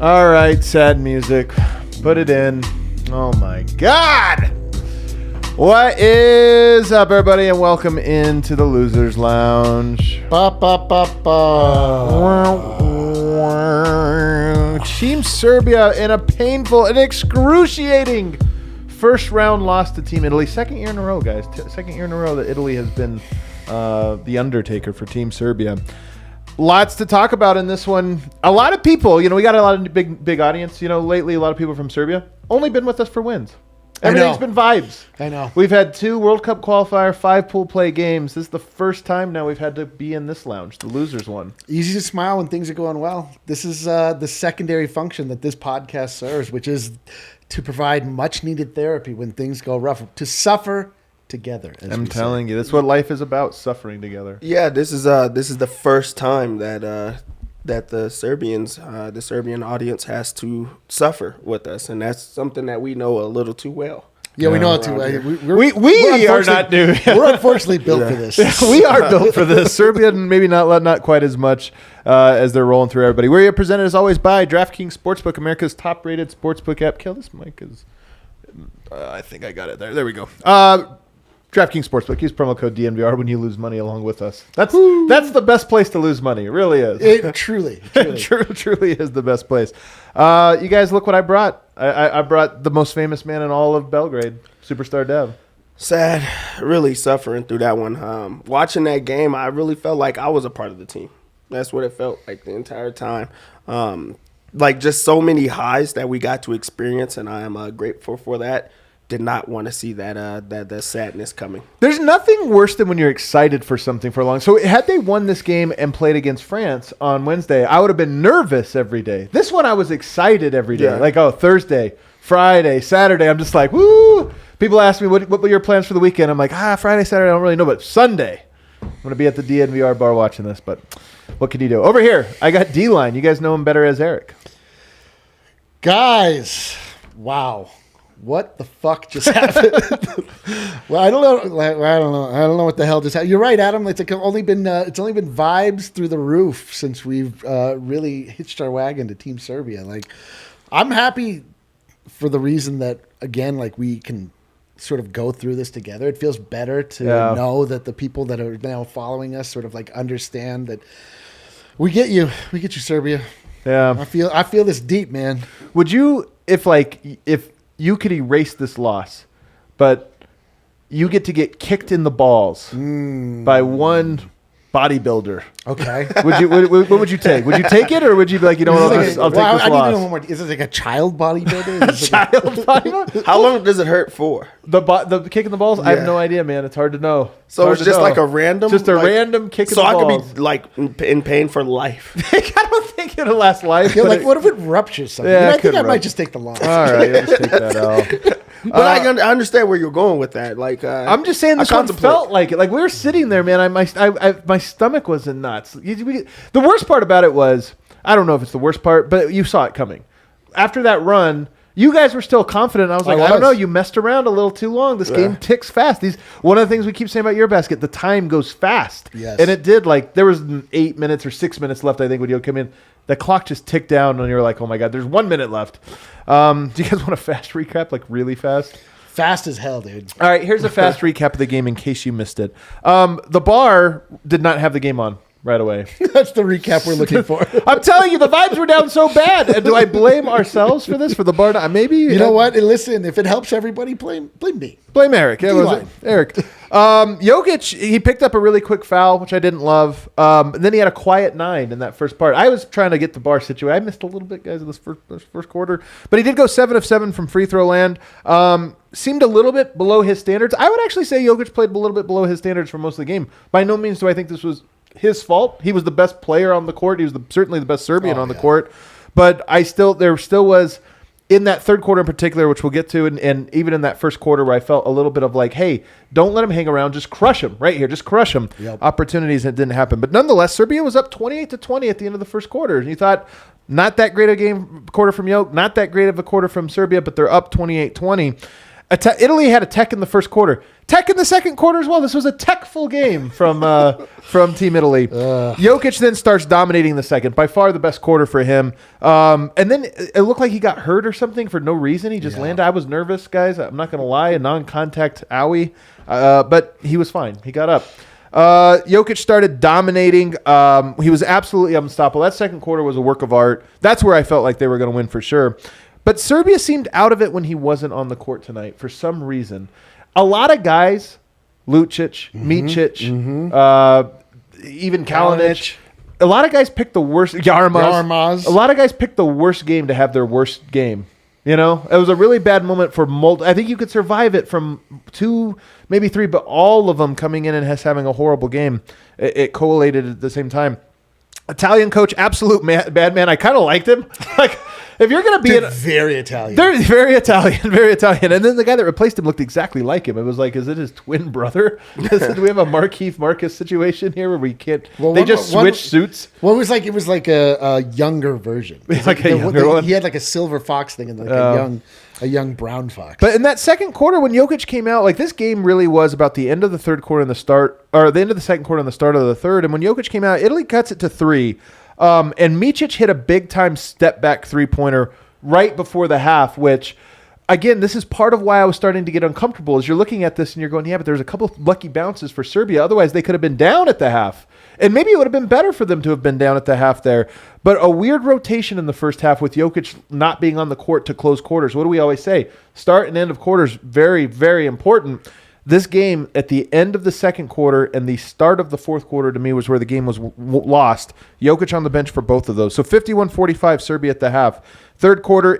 All right, sad music. Put it in. Oh my God. What is up, everybody, and welcome into the Losers Lounge. Team Serbia in a painful and excruciating first round loss to Team Italy. Second year in a row, guys. Second year in a row that Italy has been the undertaker for Team Serbia. Lots to talk about in this one. A lot of people, we got a lot of big audience. Lately, a lot of people from Serbia only been with us for wins. Everything's been vibes. I know. We've had 2 World Cup qualifier, 5 pool play games. This is the first time now we've had to be in this lounge, the losers one. Easy to smile when things are going well. This is the secondary function that this podcast serves, which is to provide much needed therapy when things go rough, to suffer together. I'm telling you, that's what life is about, suffering together. Yeah, this is the first time that the Serbian audience has to suffer with us, and that's something that we know a little too well. Yeah, we know it too well. We are not new. We're unfortunately built for this. We are built for this. Serbia, maybe not quite as much as they're rolling through everybody. We're presented as always by DraftKings Sportsbook, America's top-rated sportsbook app. Kill this mic, because I think I got it there. There we go. DraftKings Sportsbook. Use promo code DNVR when you lose money along with us. That's the best place to lose money. It really is. It truly is the best place. You guys, look what I brought. I brought the most famous man in all of Belgrade, Superstar Dev. Sad, really suffering through that one. Watching that game, I really felt like I was a part of the team. That's what it felt like the entire time. Like just so many highs that we got to experience, and I am grateful for that. Did not want to see that sadness coming. There's nothing worse than when you're excited for something for a long. So had they won this game and played against France on Wednesday, I would have been nervous every day. This one I was excited every day. Yeah. Like, Thursday, Friday, Saturday, I'm just like, woo! People ask me, what were your plans for the weekend? I'm like, Friday, Saturday, I don't really know, but Sunday, I'm going to be at the DNVR bar watching this, but what can you do? Over here, I got D-Line. You guys know him better as Eric. Guys, wow. What the fuck just happened? Well, I don't know what the hell just happened. You're right, Adam. It's only been vibes through the roof since we've really hitched our wagon to Team Serbia. Like, I'm happy for the reason that, again, like, we can sort of go through this together. It feels better to know that the people that are now following us sort of like understand that we get you, Serbia. Yeah, I feel this deep, man. Would you, if you could erase this loss, but you get to get kicked in the balls by one bodybuilder. Okay. What would you take? Would you take it, or would you be like, I'll take this loss? I need to know one more. Is it like a child bodybuilder? Child bodybuilder? How long does it hurt for? The kick in the balls? Yeah. I have no idea, man. It's hard to know. So it's just like a random? Just a random kick in the balls. So I could be like in pain for life. I don't think it'll last life. Yeah, like, what if it ruptures something? Yeah, I think I might just take the loss. All right, let's take that out. But I understand where you're going with that. Like, I'm just saying, this one felt like it. Like, we were sitting there, man. My stomach was in knots. The worst part about it was, I don't know if it's the worst part, but you saw it coming. After that run, you guys were still confident. I was like, I don't know. You messed around a little too long. This game ticks fast. One of the things we keep saying about EuroBasket, the time goes fast. Yes. And it did. Like, there was 8 minutes or 6 minutes left, I think, when you come in. The clock just ticked down, and you're like, oh, my God, there's 1 minute left. Do you guys want a fast recap, like really fast? Fast as hell, dude. All right, here's a fast recap of the game in case you missed it. The bar did not have the game on right away. That's the recap we're looking for. I'm telling you, the vibes were down so bad. And do I blame ourselves for this? For the bar? Maybe. You know what? Listen, if it helps everybody, blame me. Blame Eric. Yeah, was it? Eric. Jokic, he picked up a really quick foul, which I didn't love. And then he had a quiet 9 in that first part. I was trying to get the bar situated. I missed a little bit, guys, in this first quarter. But he did go 7 of 7 from free throw land. Seemed a little bit below his standards. I would actually say Jokic played a little bit below his standards for most of the game. By no means do I think this was his fault. He was the best player on the court. He was certainly the best Serbian on the court. But there still was, in that third quarter in particular, which we'll get to, and even in that first quarter where I felt a little bit of like, hey, don't let him hang around. Just crush him right here. Just crush him. Yep. Opportunities, and it didn't happen. But nonetheless, Serbia was up 28-20 at the end of the first quarter. And you thought, not that great a quarter from Jokic, not that great of a quarter from Serbia, but they're up 28-20. Italy had a tech in the first quarter. Tech in the second quarter as well. This was a tech-full game from Team Italy. Jokic then starts dominating the second. By far the best quarter for him. And then it looked like he got hurt or something for no reason. He just landed. I was nervous, guys. I'm not going to lie. A non-contact owie. But he was fine. He got up. Jokic started dominating. He was absolutely unstoppable. That second quarter was a work of art. That's where I felt like they were going to win for sure. But Serbia seemed out of it when he wasn't on the court tonight for some reason. A lot of guys, Lucic, Micic, even Kalinic, a lot of guys picked the worst. Yarmaz. A lot of guys picked the worst game to have their worst game. You know, it was a really bad moment for I think you could survive it from 2, maybe 3, but all of them coming in and having a horrible game. It collated at the same time. Italian coach, absolute bad man. I kind of liked him. Like, if you're going to be very Italian. They're very Italian, very Italian. And then the guy that replaced him looked exactly like him. It was like, is it his twin brother? Do we have a Marquise-Marcus situation here where we can't? Well, they just switch suits. Well, it was like a younger version. Like a younger one. He had like a silver fox thing and like a young brown fox. But in that second quarter, when Jokic came out, like this game really was about the end of the third quarter and the end of the second quarter and the start of the third. And when Jokic came out, Italy cuts it to 3. And Micic hit a big-time step-back three-pointer right before the half, which, again, this is part of why I was starting to get uncomfortable, is you're looking at this and you're going, yeah, but there's a couple of lucky bounces for Serbia. Otherwise, they could have been down at the half. And maybe it would have been better for them to have been down at the half there. But a weird rotation in the first half with Jokic not being on the court to close quarters. What do we always say? Start and end of quarters, very, very important. This game, at the end of the second quarter and the start of the fourth quarter, to me, was where the game was lost. Jokic on the bench for both of those. So 51-45, Serbia at the half. Third quarter,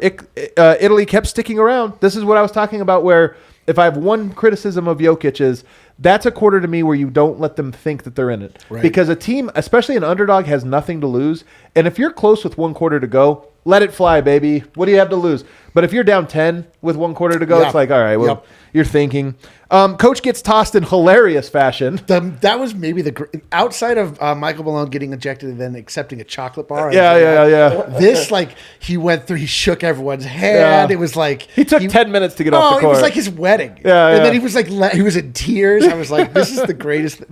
Italy kept sticking around. This is what I was talking about, where if I have one criticism of Jokic is that's a quarter to me where you don't let them think that they're in it. Right. Because a team, especially an underdog, has nothing to lose. And if you're close with 1 quarter to go, let it fly, baby. What do you have to lose? But if you're down 10 with 1 quarter to go, it's like, all right, well, you're thinking. Coach gets tossed in hilarious fashion. That was maybe outside of Michael Malone getting ejected and then accepting a chocolate bar. Yeah. This, like, he went through, he shook everyone's hand. Yeah. It was like he took 10 minutes to get off the court. It was like his wedding. And then he was like, he was in tears. I was like, this is the greatest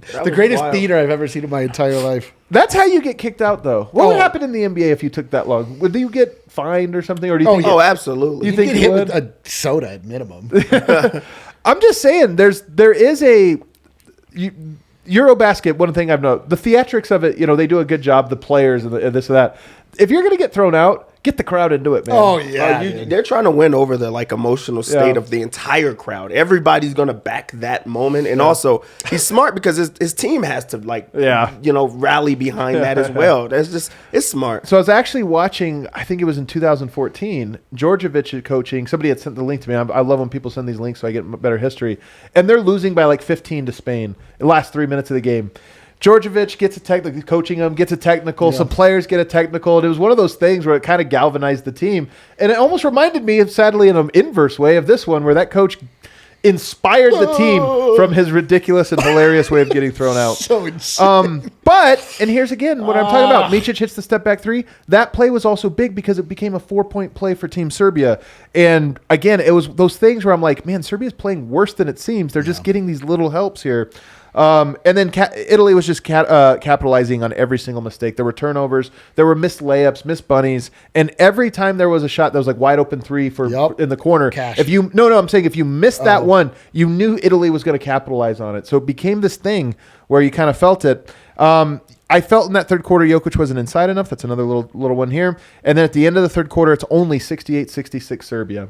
theater I've ever seen in my entire life. That's how you get kicked out, though. What would happen in the NBA if you took that long? Would you get fined or something? Or do you think? Oh, absolutely. You think get hit with a soda at minimum? I'm just saying, there is a EuroBasket. One thing I've noticed, the theatrics of it, they do a good job. The players and this and that. If you're going to get thrown out, get the crowd into it, man. Oh yeah, they're trying to win over the emotional state of the entire crowd. Everybody's going to back that moment, and also he's smart because his team has to rally behind that as well. It's smart. So I was actually watching. I think it was in 2014. Djordjevic coaching. Somebody had sent the link to me. I love when people send these links so I get better history. And they're losing by like 15 to Spain in the last 3 minutes of the game. Djordjevic gets a technical, coaching him, gets a technical. Some players get a technical. And it was one of those things where it kind of galvanized the team. And it almost reminded me, sadly, in an inverse way, of this one where that coach inspired the team from his ridiculous and hilarious way of getting thrown out. So insane. And here's again what I'm talking about. Micic hits the step back 3. That play was also big because it became a 4-point play for Team Serbia. And again, it was those things where I'm like, man, Serbia's playing worse than it seems. They're just getting these little helps here. And then Italy was just capitalizing on every single mistake. There were turnovers, there were missed layups, missed bunnies, and every time there was a shot that was like wide open 3 in the corner. Cash. I'm saying if you missed that one, you knew Italy was going to capitalize on it. So it became this thing where you kind of felt it. I felt in that third quarter Jokic wasn't inside enough. That's another little one here. And then at the end of the third quarter, it's only 68-66 Serbia.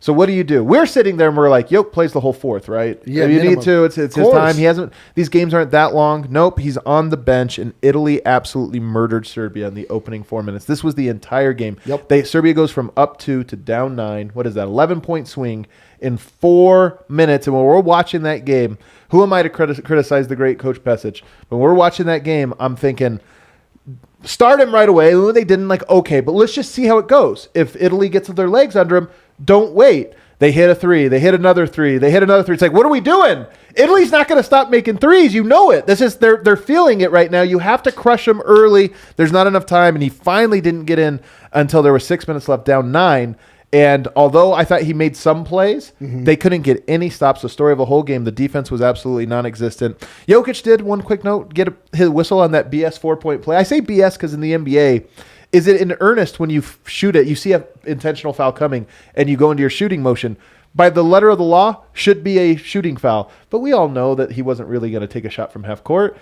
So what do? We're sitting there and we're like, Jokic plays the whole fourth, right? Yeah, if you need to. It's his time. He hasn't. These games aren't that long. Nope, he's on the bench, and Italy absolutely murdered Serbia in the opening 4 minutes. This was the entire game. Yep. Serbia goes from up 2 to down 9. What is that? 11-point swing in 4 minutes. And when we're watching that game, who am I to criticize the great Coach Pesic? When we're watching that game, I'm thinking, start him right away. They didn't, okay, but let's just see how it goes. If Italy gets their legs under him, don't wait. They hit a 3. They hit another 3. They hit another 3. It's like, what are we doing? Italy's not going to stop making threes. You know it. This is they're feeling it right now. You have to crush them early. There's not enough time, and he finally didn't get in until there was 6 minutes left, down 9. And although I thought he made some plays, they couldn't get any stops. The story of a whole game, the defense was absolutely non-existent. Jokic did, one quick note, get his whistle on that BS 4-point play. I say BS because in the NBA, is it in earnest when you shoot it, you see an intentional foul coming, and you go into your shooting motion? By the letter of the law, should be a shooting foul. But we all know that he wasn't really going to take a shot from half court.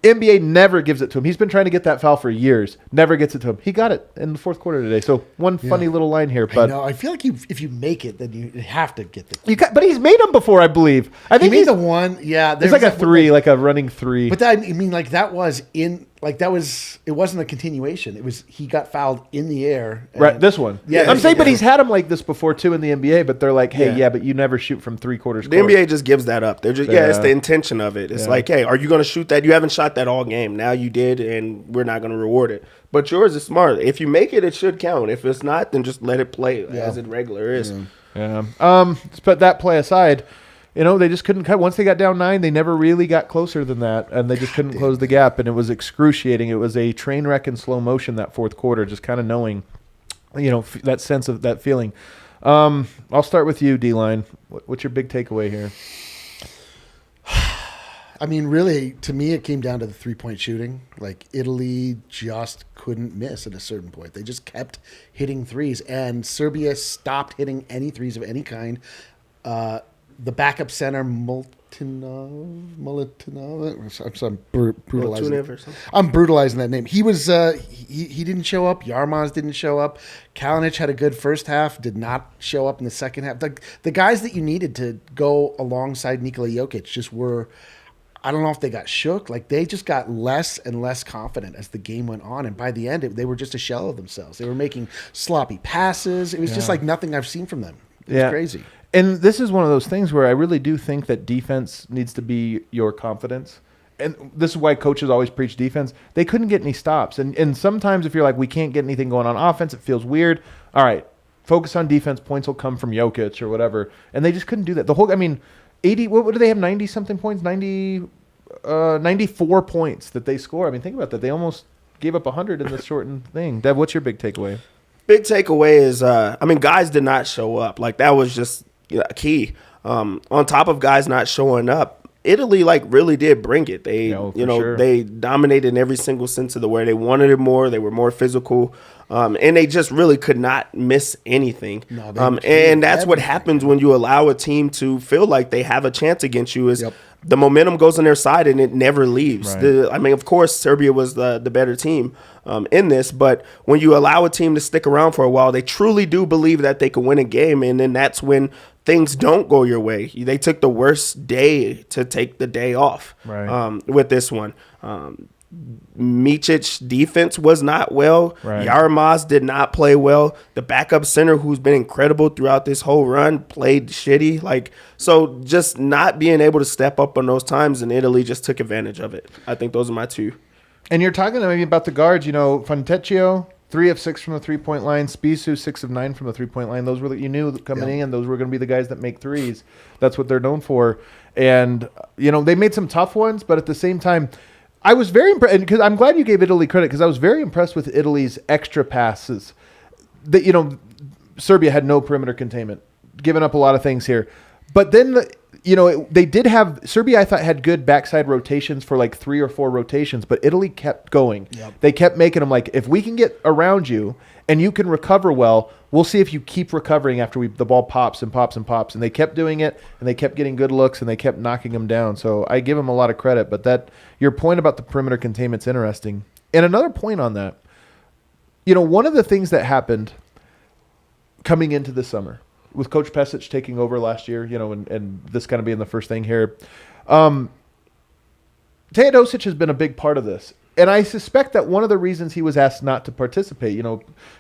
NBA never gives it to him. He's been trying to get that foul for years. Never gets it to him. He got it in the fourth quarter today. So one funny little line here. But I feel like if you make it, then you have to get the. But he's made them before, I believe. I think he made the one. Yeah, it's like a three, like a running three. But that, I mean, like that was in. Like that was, it wasn't a continuation. It was, he got fouled in the air. Right, this one. Yeah, I'm saying, but he's had them like this before too in the NBA. But they're like, hey, Yeah. but you never shoot from 3/4 court. The NBA just gives that up. They're just it's the intention of it. It's like, hey, are you going to shoot that? You haven't shot that all game. Now you did, and we're not going to reward it. But yours is smart. If you make it, it should count. If it's not, then just let it play as it regular is. Yeah. But that play aside, they just couldn't cut. Once they got down 9, they never really got closer than that, and they just couldn't close the gap, and it was excruciating. It was a train wreck in slow motion that fourth quarter, just kind of knowing, that sense of that feeling. I'll start with you, D-Line. What's your big takeaway here? I mean, really, to me, it came down to the 3-point shooting. Like, Italy just couldn't miss at a certain point. They just kept hitting threes, and Serbia stopped hitting any threes of any kind. The backup center, Molitinov. I'm brutalizing. I'm brutalizing that name. He was he didn't show up. Yarmaz didn't show up. Kalinic had a good first half. Did not show up in the second half. The guys that you needed to go alongside Nikola Jokic just were. I don't know if they got shook. Like, they just got less and less confident as the game went on. And by the end, they were just a shell of themselves. They were making sloppy passes. It was just like nothing I've seen from them. It was crazy. And this is one of those things where I really do think that defense needs to be your confidence. And this is why coaches always preach defense. They couldn't get any stops. And sometimes if you're like, we can't get anything going on offense, it feels weird. All right, focus on defense. Points will come from Jokic or whatever. And they just couldn't do that. 80, what do they have, 90-something points? 94 points that they score. I mean, think about that. They almost gave up 100 in this shortened thing. Dev, what's your big takeaway? Big takeaway is, guys did not show up. Like, that was just key. On top of guys not showing up, Italy really did bring it. They they dominated in every single sense of the word. They wanted it more. They were more physical, and they just really could not miss anything. And that's what happens when you allow a team to feel like they have a chance against you. The momentum goes on their side and it never leaves. Right. Of course, Serbia was the better team in this, but when you allow a team to stick around for a while, they truly do believe that they can win a game, and then that's when things don't go your way. They took the worst day to take the day off with this one. Micic defense was not well. Yarmaz did not play well. The backup center, who's been incredible throughout this whole run, played shitty. So just not being able to step up on those times, and Italy just took advantage of it. I think those are my two. And you're talking maybe about the guards. Fontecchio, 3 of 6 from the 3-point line. Spisu, 6 of 9 from the 3-point line. Those were you knew coming in. Those were going to be the guys that make threes. That's what they're known for. And they made some tough ones, but at the same time, I was very impressed, because I'm glad you gave Italy credit, because I was very impressed with Italy's extra passes. Serbia had no perimeter containment, giving up a lot of things here. But then, they did have, Serbia I thought had good backside rotations for 3 or 4 rotations, but Italy kept going. They kept making them if we can get around you and you can recover well, we'll see if you keep recovering after the ball pops and pops and pops. And they kept doing it, and they kept getting good looks, and they kept knocking them down. So I give them a lot of credit. But your point about the perimeter containment's interesting. And another point on that, one of the things that happened coming into the summer with Coach Pesic taking over last year, and this kind of being the first thing here, Teodosic has been a big part of this. And I suspect that one of the reasons he was asked not to participate,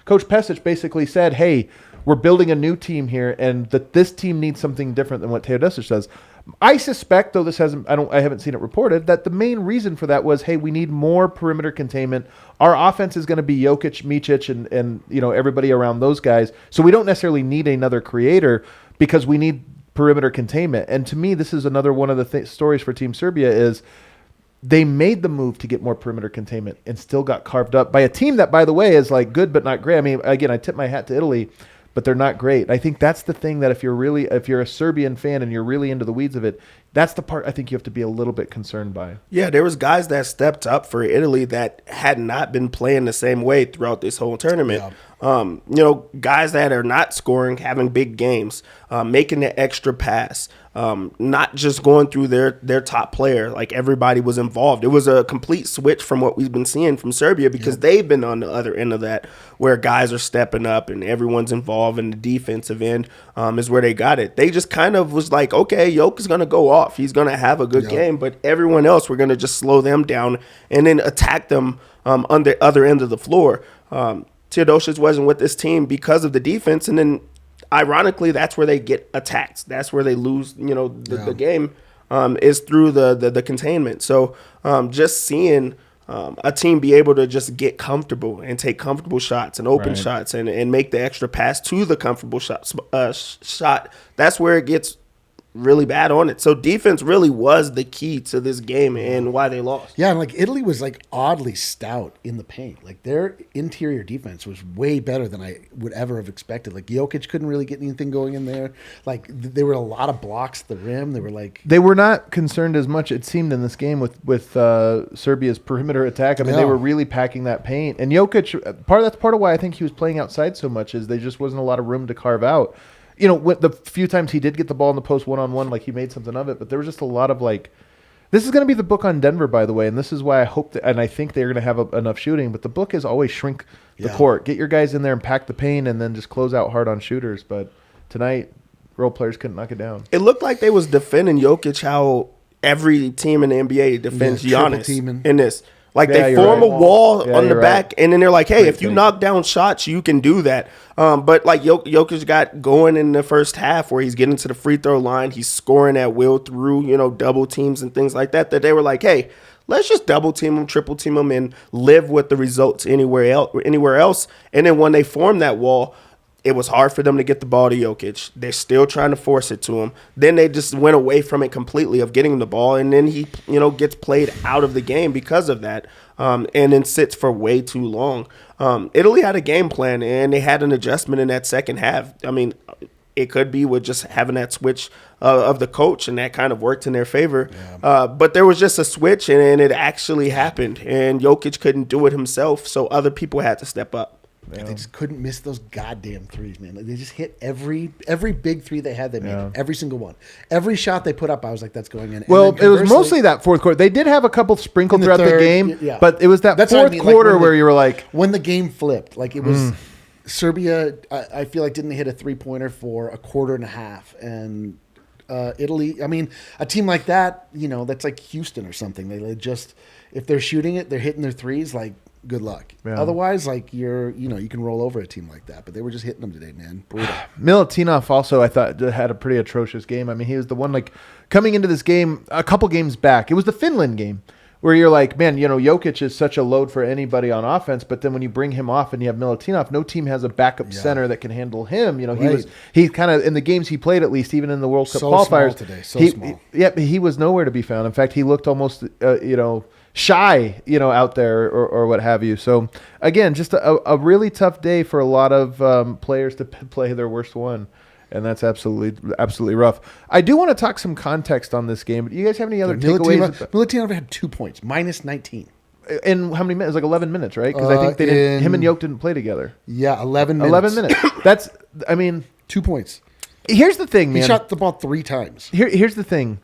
Coach Pesic basically said, hey, we're building a new team here, and that this team needs something different than what Teodosic does. I suspect, though I haven't seen it reported, that the main reason for that was, hey, we need more perimeter containment. Our offense is going to be Jokic, Micic, and everybody around those guys. So we don't necessarily need another creator, because we need perimeter containment. And to me, this is another one of the stories for Team Serbia is they made the move to get more perimeter containment and still got carved up by a team that, by the way, is good but not great. I mean, again, I tip my hat to Italy. but they're not great. I think that's the thing that if you're a Serbian fan and you're really into the weeds of it, that's the part I think you have to be a little bit concerned by. Yeah, there was guys that stepped up for Italy that had not been playing the same way throughout this whole tournament. Yeah. Guys that are not scoring, having big games, making the extra pass, not just going through their top player. Like, everybody was involved. It was a complete switch from what we've been seeing from Serbia, because they've been on the other end of that, where guys are stepping up and everyone's involved, and the defensive end is where they got it. They just kind of was like, okay, Jokic is going to go off. He's going to have a good game, but everyone else, we're going to just slow them down and then attack them on the other end of the floor. Teodosic wasn't with this team because of the defense, and then ironically, that's where they get attacked. That's where they lose. The game is through the containment. So just seeing a team be able to just get comfortable and take comfortable shots and open shots and make the extra pass to the comfortable shot, that's where it gets really bad on it. So defense really was the key to this game and why they lost. Yeah, and Italy was oddly stout in the paint. Their interior defense was way better than I would ever have expected. Jokic couldn't really get anything going in there. There were a lot of blocks at the rim. They were not concerned as much, it seemed, in this game with Serbia's perimeter attack. I mean, they were really packing that paint. And Jokic, that's part of why I think he was playing outside so much, is there just wasn't a lot of room to carve out. The few times he did get the ball in the post one-on-one, he made something of it. But there was just a lot of this is going to be the book on Denver, by the way. And this is why I hope that, and I think they're going to have enough shooting. But the book is always shrink the court. Get your guys in there and pack the paint, and then just close out hard on shooters. But tonight, role players couldn't knock it down. It looked like they was defending Jokic how every team in the NBA defends Giannis in this. They form a wall on the back, and then they're like, hey, if you knock down shots, you can do that. But Jokic got going in the first half where he's getting to the free throw line. He's scoring at will through, double teams and things like that they were like, hey, let's just double team him, triple team him, and live with the results anywhere else. And then when they formed that wall, it was hard for them to get the ball to Jokic. They're still trying to force it to him. Then they just went away from it completely of getting the ball, and then he, gets played out of the game because of that, and then sits for way too long. Italy had a game plan, and they had an adjustment in that second half. I mean, it could be with just having that switch of the coach, and that kind of worked in their favor. Yeah. But there was just a switch, and it actually happened, and Jokic couldn't do it himself, so other people had to step up. Yeah. They just couldn't miss those goddamn threes, man. They just hit every big three they had. They made every single one. Every shot they put up, I was like, "That's going in." Well, it was mostly that fourth quarter. They did have a couple sprinkled throughout the game, but it was that's fourth quarter where you were like, when the game flipped, it was Serbia. I feel like didn't hit a 3-pointer for a quarter and a half, and Italy. I mean, a team like that, that's like Houston or something. They just, if they're shooting it, they're hitting their threes. Good luck. Yeah. Otherwise, you can roll over a team like that. But they were just hitting them today, man. Brutal. Milutinov also, I thought, had a pretty atrocious game. I mean, he was the one coming into this game a couple games back. It was the Finland game where you're like, man, Jokic is such a load for anybody on offense. But then when you bring him off and you have Milutinov, no team has a backup center that can handle him. He kind of, in the games he played, at least even in the World Cup qualifiers, small. He was nowhere to be found. In fact, he looked almost, shy, out there or what have you. So again, just a really tough day for a lot of players to play their worst one. And that's absolutely rough. I do want to talk some context on this game. But do you guys have any other takeaways? Milutinov had 2 points, minus 19. In how many minutes? 11 minutes, right? Because I think him and Jokic didn't play together. Yeah, 11 minutes. 11 minutes. That's, 2 points. Here's the thing, man. He shot the ball 3 times. Here's the thing.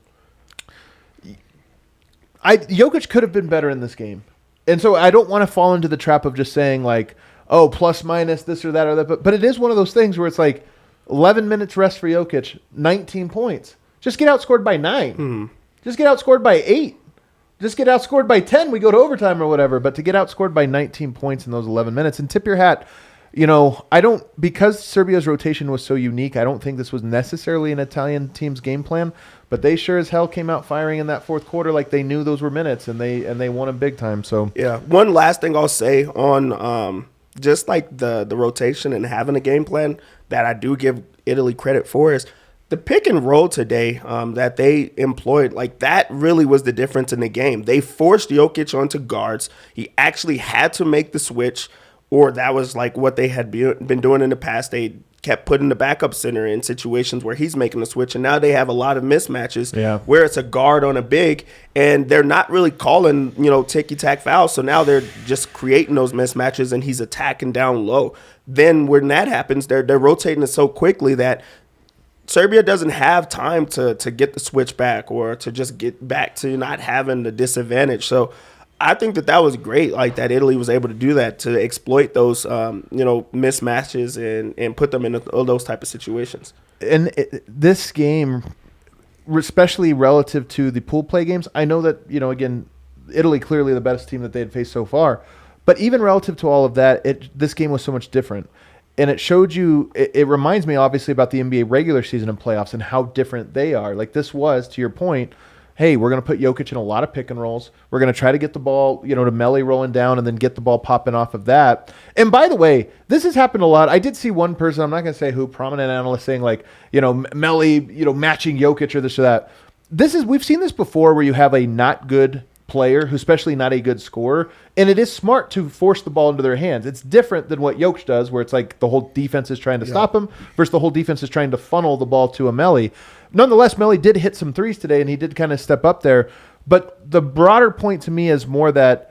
Jokic could have been better in this game. And so I don't want to fall into the trap of just saying plus minus this or that. But it is one of those things where it's 11 minutes rest for Jokic, 19 points. Just get outscored by 9. Just get outscored by 8. Just get outscored by 10. We go to overtime or whatever. But to get outscored by 19 points in those 11 minutes, and tip your hat, because Serbia's rotation was so unique, I don't think this was necessarily an Italian team's game plan. But they sure as hell came out firing in that fourth quarter like they knew those were minutes, and they won them big time. So yeah, one last thing I'll say on just the rotation and having a game plan that I do give Italy credit for is the pick and roll today that they employed. That really was the difference in the game. They forced Jokic onto guards. He actually had to make the switch, or that was what they had been doing in the past. They kept putting the backup center in situations where he's making the switch, and now they have a lot of mismatches Yeah. where it's a guard on a big, and they're not really calling, ticky-tack fouls. So now they're just creating those mismatches, and he's attacking down low. Then when that happens, they're rotating it so quickly that Serbia doesn't have time to get the switch back or to just get back to not having the disadvantage. So I think that was great, like that Italy was able to do that, to exploit those, mismatches and put them in those type of situations. And this game, especially relative to the pool play games, I know that, again, Italy clearly the best team that they had faced so far. But even relative to all of that, this game was so much different. And it showed you, it reminds me obviously about the NBA regular season and playoffs and how different they are. Like this was, to your point, hey, we're going to put Jokic in a lot of pick and rolls. We're going to try to get the ball, to Melli rolling down and then get the ball popping off of that. And by the way, this has happened a lot. I did see one person, I'm not going to say who, prominent analyst saying like, Melli, matching Jokic or this or that. We've seen this before where you have a not good player who's especially not a good scorer, and it is smart to force the ball into their hands. It's different than what Jokic does, where it's like the whole defense is trying to stop him versus the whole defense is trying to funnel the ball to a Melli. Nonetheless, Melli did hit some threes today, and he did kind of step up there. But the broader point to me is more that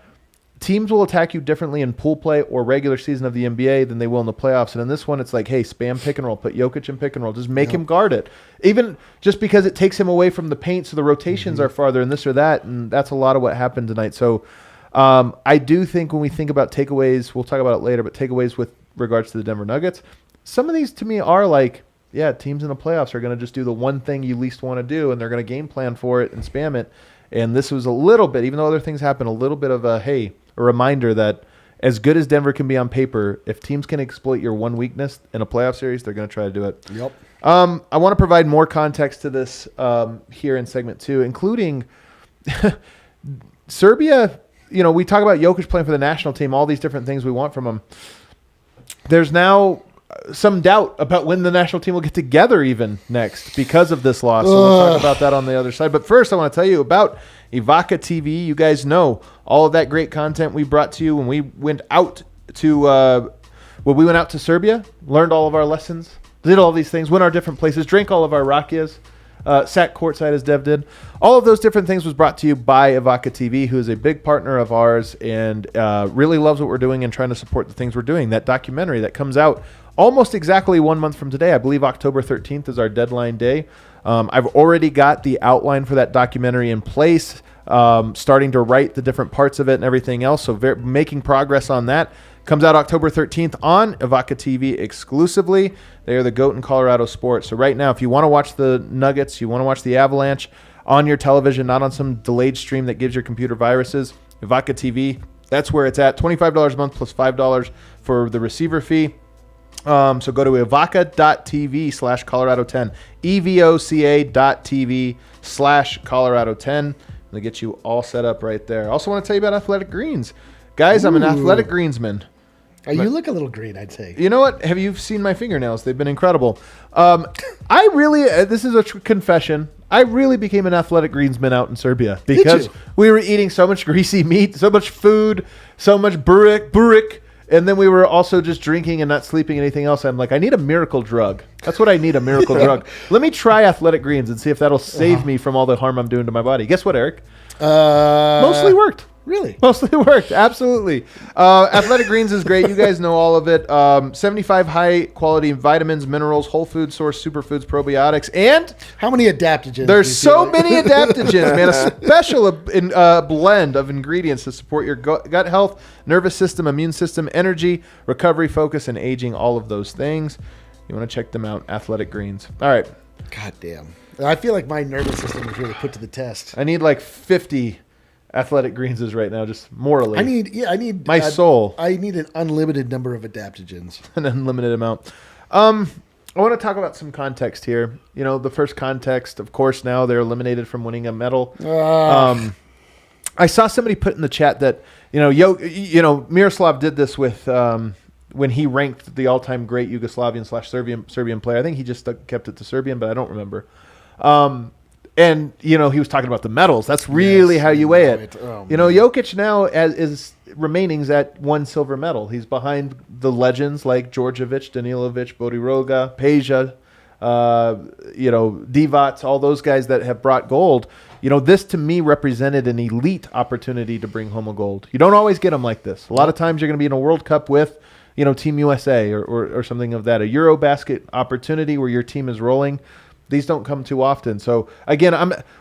teams will attack you differently in pool play or regular season of the NBA than they will in the playoffs. And in this one, it's like, hey, spam pick and roll, put Jokic in pick and roll, just make him guard it. Even just because it takes him away from the paint, so the rotations are farther and this or that, and that's a lot of what happened tonight. So I do think when we think about takeaways, we'll talk about it later, but takeaways with regards to the Denver Nuggets, some of these to me are like, yeah, teams in the playoffs are going to just do the one thing you least want to do, and they're going to game plan for it and spam it. And this was a little bit, even though other things happen, a little bit of a reminder that as good as Denver can be on paper, if teams can exploit your one weakness in a playoff series, they're going to try to do it. Yep. I want to provide more context to this here in segment 2, including Serbia. We talk about Jokic playing for the national team, all these different things we want from him. There's now some doubt about when the national team will get together even next because of this loss. So we'll talk about that on the other side. But first, I want to tell you about Evoca TV. You guys know all of that great content we brought to you when we went out to Serbia, learned all of our lessons, did all these things, went our different places, drank all of our rakias, sat courtside as Dev did. All of those different things was brought to you by Evoca TV, who is a big partner of ours and really loves what we're doing and trying to support the things we're doing. That documentary that comes out almost exactly 1 month from today. I believe October 13th is our deadline day. I've already got the outline for that documentary in place, starting to write the different parts of it and everything else. So making progress on that. Comes out October 13th on Evoca TV exclusively. They are the GOAT in Colorado sports. So right now, if you want to watch the Nuggets, you want to watch the Avalanche on your television, not on some delayed stream that gives your computer viruses, Evoca TV, that's where it's at. $25 a month plus $5 for the receiver fee. So go to evoca.tv/Colorado10, evoca.tv/Colorado10. They get you all set up right there. I also want to tell you about Athletic Greens. Guys, I'm an Athletic Greensman. You look a little green, I'd say. You know what? Have you seen my fingernails? They've been incredible. I really, this is a confession, I really became an Athletic Greensman out in Serbia because we were eating so much greasy meat, so much food, so much burek, and then we were also just drinking and not sleeping anything else. I'm like, I need a miracle drug. That's what I need, a miracle drug. Let me try Athletic Greens and see if that'll save me from all the harm I'm doing to my body. Guess what, Eric? Mostly worked. Really? Mostly worked. Absolutely. Athletic Greens is great. You guys know all of it. 75 high quality vitamins, minerals, whole food source, superfoods, probiotics, and how many adaptogens? There's so many adaptogens, man. A special blend of ingredients to support your gut health, nervous system, immune system, energy, recovery, focus, and aging, all of those things. You want to check them out, Athletic Greens. All right. God damn. I feel like my nervous system is really put to the test. I need like 50 Athletic Greens right now, just morally. I need my soul. I need an unlimited number of adaptogens. An unlimited amount. I want to talk about some context here. The first context, of course, now they're eliminated from winning a medal. I saw somebody put in the chat that, Miroslav did this with when he ranked the all-time great Yugoslavian/Serbian player. I think he just kept it to Serbian, but I don't remember. And And, he was talking about the medals. That's really how you weigh it. Oh, Jokic now is remaining's at 1 silver medal. He's behind the legends like Djordjevic, Danilovic, Bodiroga, Peja, Divac, all those guys that have brought gold. This to me represented an elite opportunity to bring home a gold. You don't always get them like this. A lot of times you're going to be in a World Cup with, Team USA or something of that. A EuroBasket opportunity where your team is rolling. These don't come too often. So again,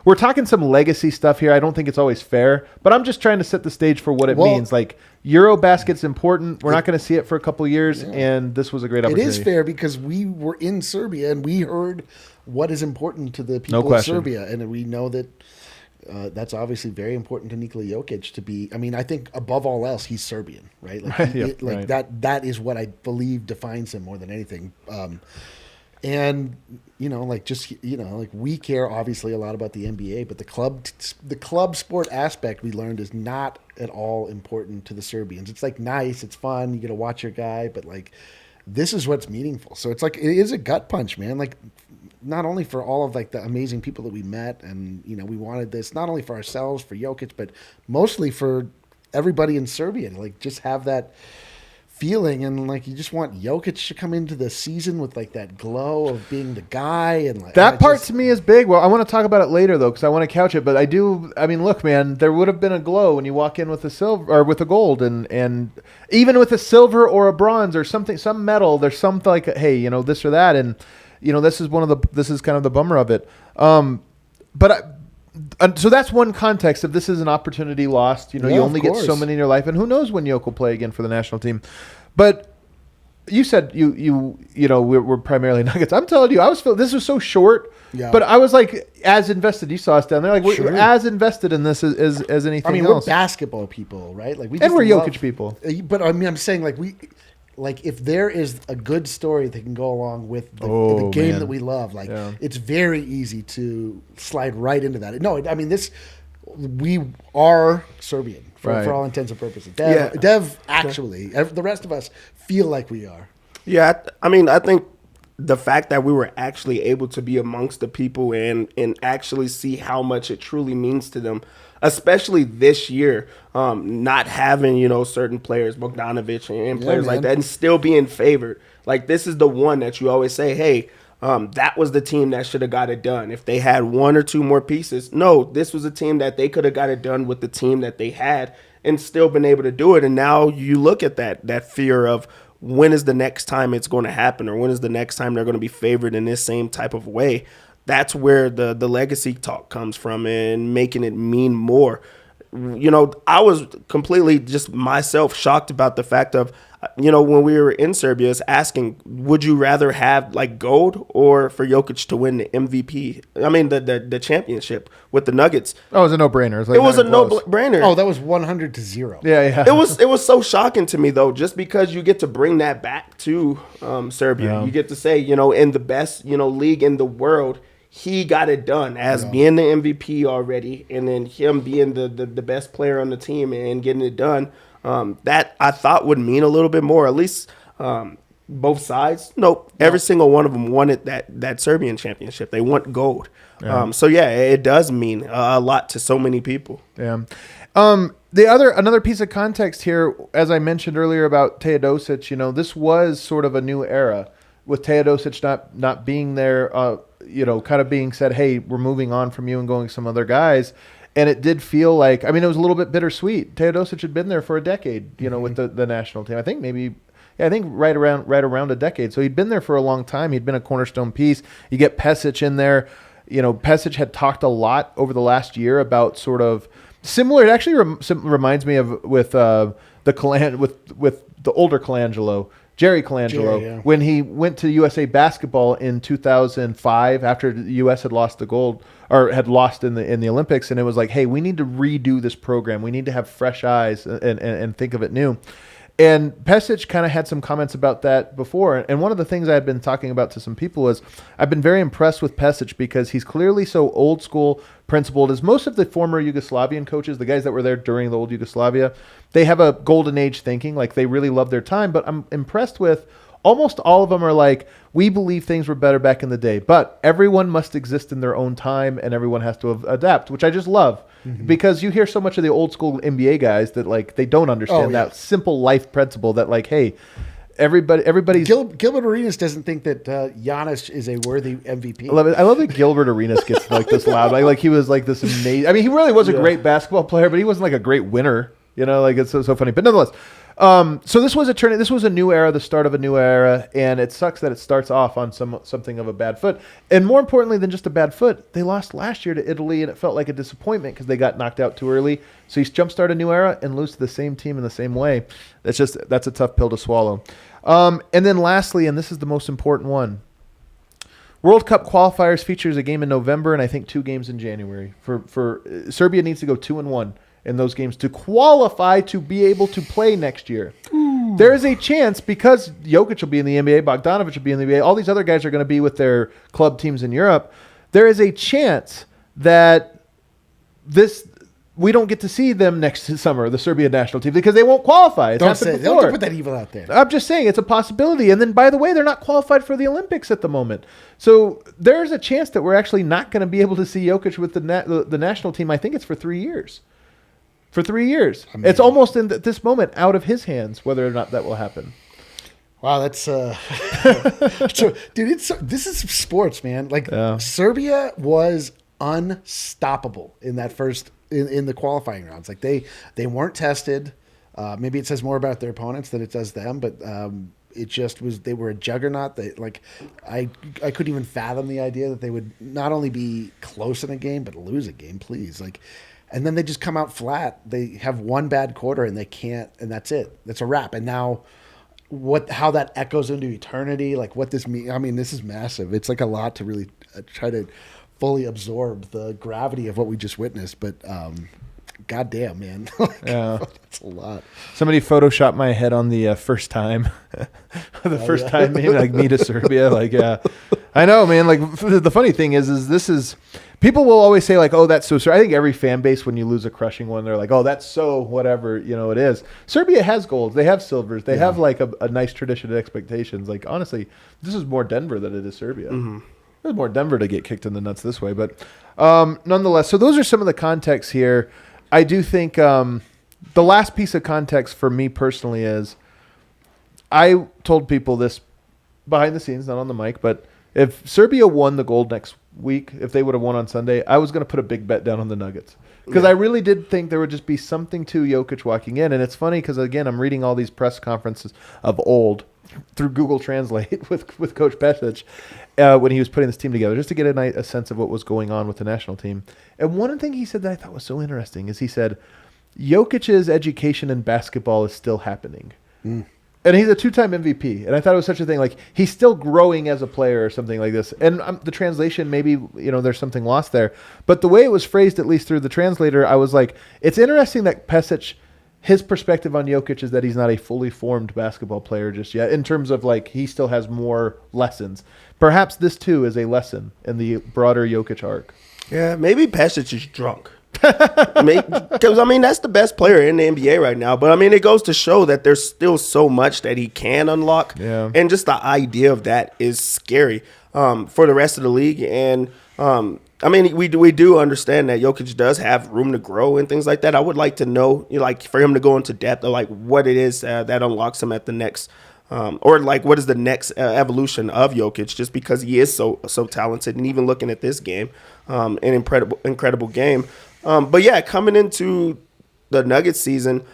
we're talking some legacy stuff here. I don't think it's always fair, but I'm just trying to set the stage for what it means. Like EuroBasket's important. We're not going to see it for a couple of years, and this was a great opportunity. It is fair because we were in Serbia and we heard what is important to the people of Serbia, and we know that that's obviously very important to Nikola Jokic to be. I mean, I think above all else, he's Serbian, right? Like that is what I believe defines him more than anything. And we care obviously a lot about the NBA, but the club sport aspect we learned is not at all important to the Serbians. It's like nice, it's fun, you get to watch your guy, but like this is what's meaningful. So it's like it is a gut punch, man. Like not only for all of like the amazing people that we met, and we wanted this not only for ourselves, for Jokic, but mostly for everybody in Serbia to like just have that feeling, and like you just want Jokic to come into the season with like that glow of being the guy, and like that part to me is big. Well, I want to talk about it later though, because I want to couch it. But I mean, look, man, there would have been a glow when you walk in with a silver or with a gold, and even with a silver or a bronze or something, some metal. There's something like, hey, this or that, and this is kind of the bummer of it. So that's one context of this is an opportunity lost. You only get so many in your life, and who knows when Jokic will play again for the national team. But you said we're primarily Nuggets. I'm telling you, this was so short. Yeah. But I was like as invested. You saw us down there, like we're as invested in this as anything. I mean, else. We're basketball people, right? Like we're Jokic people. But I mean, I'm saying like if there is a good story that can go along with the game that we love, it's very easy to slide right into that. No, I mean we are Serbian for all intents and purposes. Dev actually, the rest of us feel like we are. Yeah, I mean, I think the fact that we were actually able to be amongst the people and actually see how much it truly means to them, especially this year, not having, certain players, Bogdanovic and players like that, and still being favored. Like, this is the one that you always say, hey, that was the team that should have got it done. If they had one or two more pieces, no, this was a team that they could have got it done with the team that they had and still been able to do it. And now you look at that fear of when is the next time it's going to happen, or when is the next time they're going to be favored in this same type of way. That's where the legacy talk comes from, and making it mean more. I was completely just myself shocked about the fact of, when we were in Serbia, is asking, would you rather have like gold or for Jokic to win the MVP? I mean, the championship with the Nuggets. Oh, it was a no-brainer. It was a no-brainer. Oh, that was 100-0. Yeah. It was so shocking to me though, just because you get to bring that back to Serbia. Yeah. You get to say, in the best, league in the world, he got it done as being the MVP already, and then him being the best player on the team and getting it done. That I thought would mean a little bit more, at least both sides. Nope. Every single one of them wanted that Serbian championship. They want gold. Yeah. It does mean a lot to so many people. Yeah. Another piece of context here, as I mentioned earlier about Teodosic, this was sort of a new era with Teodosic not being there, kind of being said, hey, we're moving on from you and going to some other guys. And it did feel like, it was a little bit bittersweet. Teodosic had been there for a decade, with the national team. I think right around a decade. So he'd been there for a long time. He'd been a cornerstone piece. You get Pesic in there. Pesic had talked a lot over the last year about sort of similar. It actually reminds me of with the older Colangelo. Jerry Colangelo, when he went to USA Basketball in 2005 after the U.S. had lost the gold or had lost in the Olympics, and it was like, hey, we need to redo this program. We need to have fresh eyes and think of it new. And Pesic kind of had some comments about that before. And one of the things I had been talking about to some people is I've been very impressed with Pesic because he's clearly so old school, principled. As most of the former Yugoslavian coaches, the guys that were there during the old Yugoslavia, they have a golden age thinking, like they really love their time. But I'm impressed with almost all of them are like, we believe things were better back in the day, but everyone must exist in their own time and everyone has to adapt, which I just love. Because you hear so much of the old school NBA guys that like they don't understand that simple life principle that like, hey, everybody's Gilbert Arenas doesn't think that Giannis is a worthy MVP. I love it. I love that Gilbert Arenas gets like this loud. Like he was like this amazing. I mean, he really was a great basketball player, but he wasn't like a great winner. You know, like it's so funny. But nonetheless, so this was a turn. This was a new era, the start of a new era, and it sucks that it starts off on something of a bad foot. And more importantly than just a bad foot, they lost last year to Italy, and it felt like a disappointment because they got knocked out too early. So you jumpstart a new era and lose to the same team in the same way. That's a tough pill to swallow. And then lastly, and this is the most important one, World Cup qualifiers features a game in November and I think 2 games in January. For Serbia needs to go 2-1 in those games to qualify to be able to play next year. Ooh. There is a chance because Jokic will be in the NBA, Bogdanovic will be in the NBA, all these other guys are going to be with their club teams in Europe. There is a chance that we don't get to see them next summer, the Serbia national team, because they won't qualify. Don't put that evil out there. I'm just saying it's a possibility. And then, by the way, they're not qualified for the Olympics at the moment. So there's a chance that we're actually not going to be able to see Jokic with the national team. I think it's for 3 years. For 3 years. I mean, it's almost in this moment out of his hands whether or not that will happen. Wow, that's so, dude. This is sports, man. Like Serbia was unstoppable in that first in the qualifying rounds. Like they weren't tested. Maybe it says more about their opponents than it does them, but it just was. They were a juggernaut. I couldn't even fathom the idea that they would not only be close in a game but lose a game. Please, and then they just come out flat. They have one bad quarter and they can't, and that's it. That's a wrap. And now, how that echoes into eternity, like what this means. I mean, this is massive. It's like a lot to really try to fully absorb the gravity of what we just witnessed. But goddamn, man, that's a lot. Somebody photoshopped my head on the first time, first time maybe like me to Serbia. Like, I know, man. Like the funny thing is this is. People will always say like, oh, that's so. I think every fan base, when you lose a crushing one, they're like, oh, that's so whatever, it is. Serbia has golds. They have silvers. They have like a nice tradition and expectations. Like, honestly, this is more Denver than it is Serbia. Mm-hmm. It's more Denver to get kicked in the nuts this way. But nonetheless, so those are some of the context here. I do think the last piece of context for me personally is I told people this behind the scenes, not on the mic, but if Serbia won the gold next week, if they would have won on Sunday, I was going to put a big bet down on the Nuggets because I really did think there would just be something to Jokic walking in. And it's funny because, again, I'm reading all these press conferences of old through Google Translate with Coach Pesic when he was putting this team together just to get a sense of what was going on with the national team. And one thing he said that I thought was so interesting is he said, Jokic's education in basketball is still happening. Mm. And he's a 2-time MVP. And I thought it was such a thing. Like, he's still growing as a player or something like this. And the translation, maybe, there's something lost there. But the way it was phrased, at least through the translator, I was like, it's interesting that Pesic, his perspective on Jokic is that he's not a fully formed basketball player just yet, in terms of, like, he still has more lessons. Perhaps this, too, is a lesson in the broader Jokic arc. Yeah, maybe Pesic is drunk. Because that's the best player in the NBA right now. But it goes to show that there's still so much that he can unlock, and just the idea of that is scary for the rest of the league. And we do understand that Jokic does have room to grow and things like that. I would like to know, for him to go into depth of what it is that unlocks him at the next. Or what is the next evolution of Jokic? Just because he is so talented, and even looking at this game, an incredible game. But yeah, coming into the Nuggets season,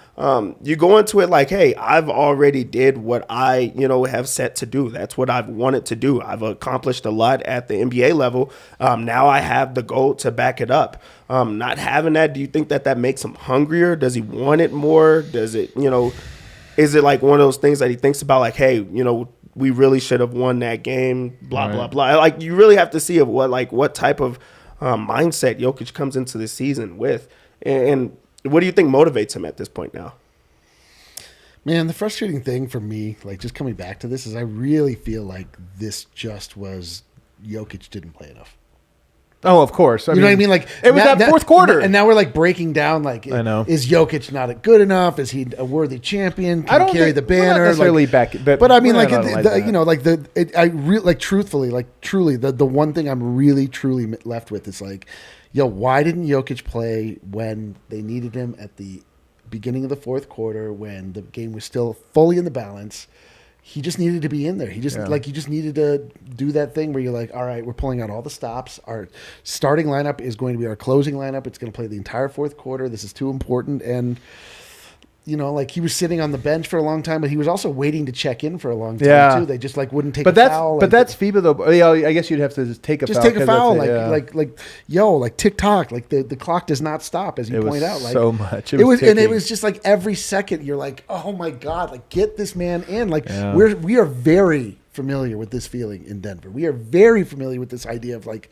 you go into it like, hey, I've already did what I have set to do. That's what I've wanted to do. I've accomplished a lot at the NBA level. Now I have the goal to back it up. Not having that, do you think that makes him hungrier? Does he want it more? Does it is it like one of those things that he thinks about, like, hey, we really should have won that game, blah, blah, blah. Like, you really have to see what type of mindset Jokic comes into the season with. And what do you think motivates him at this point now? Man, the frustrating thing for me, just coming back to this, is I really feel like this just was Jokic didn't play enough. Oh, of course. You know what I mean? Like it was that fourth quarter, and now we're like breaking down. Like, I know. Is Jokic not good enough? Is he a worthy champion? Can I don't he carry think, the banner? We're not necessarily back, but I mean, we're like not analyzing that. you know, like truthfully, like truly, the one thing I'm really truly left with is like, yo, why didn't Jokic play when they needed him at the beginning of the fourth quarter when the game was still fully in the balance? He just needed to be in there. He just you just needed to do that thing where you're like, all right, we're pulling out all the stops. Our starting lineup is going to be our closing lineup. It's going to play the entire fourth quarter. This is too important. And you know, like he was sitting on the bench for a long time, but he was also waiting to check in for a long time too. They just like wouldn't take a foul. But that's FIBA though. Yeah, I guess you'd have to just take a foul. Just take a foul, like TikTok, like the clock does not stop, as you point out. Like so much. It was just like every second you're like, oh my God, like get this man in. Like we are very familiar with this feeling in Denver. We are very familiar with this idea of like,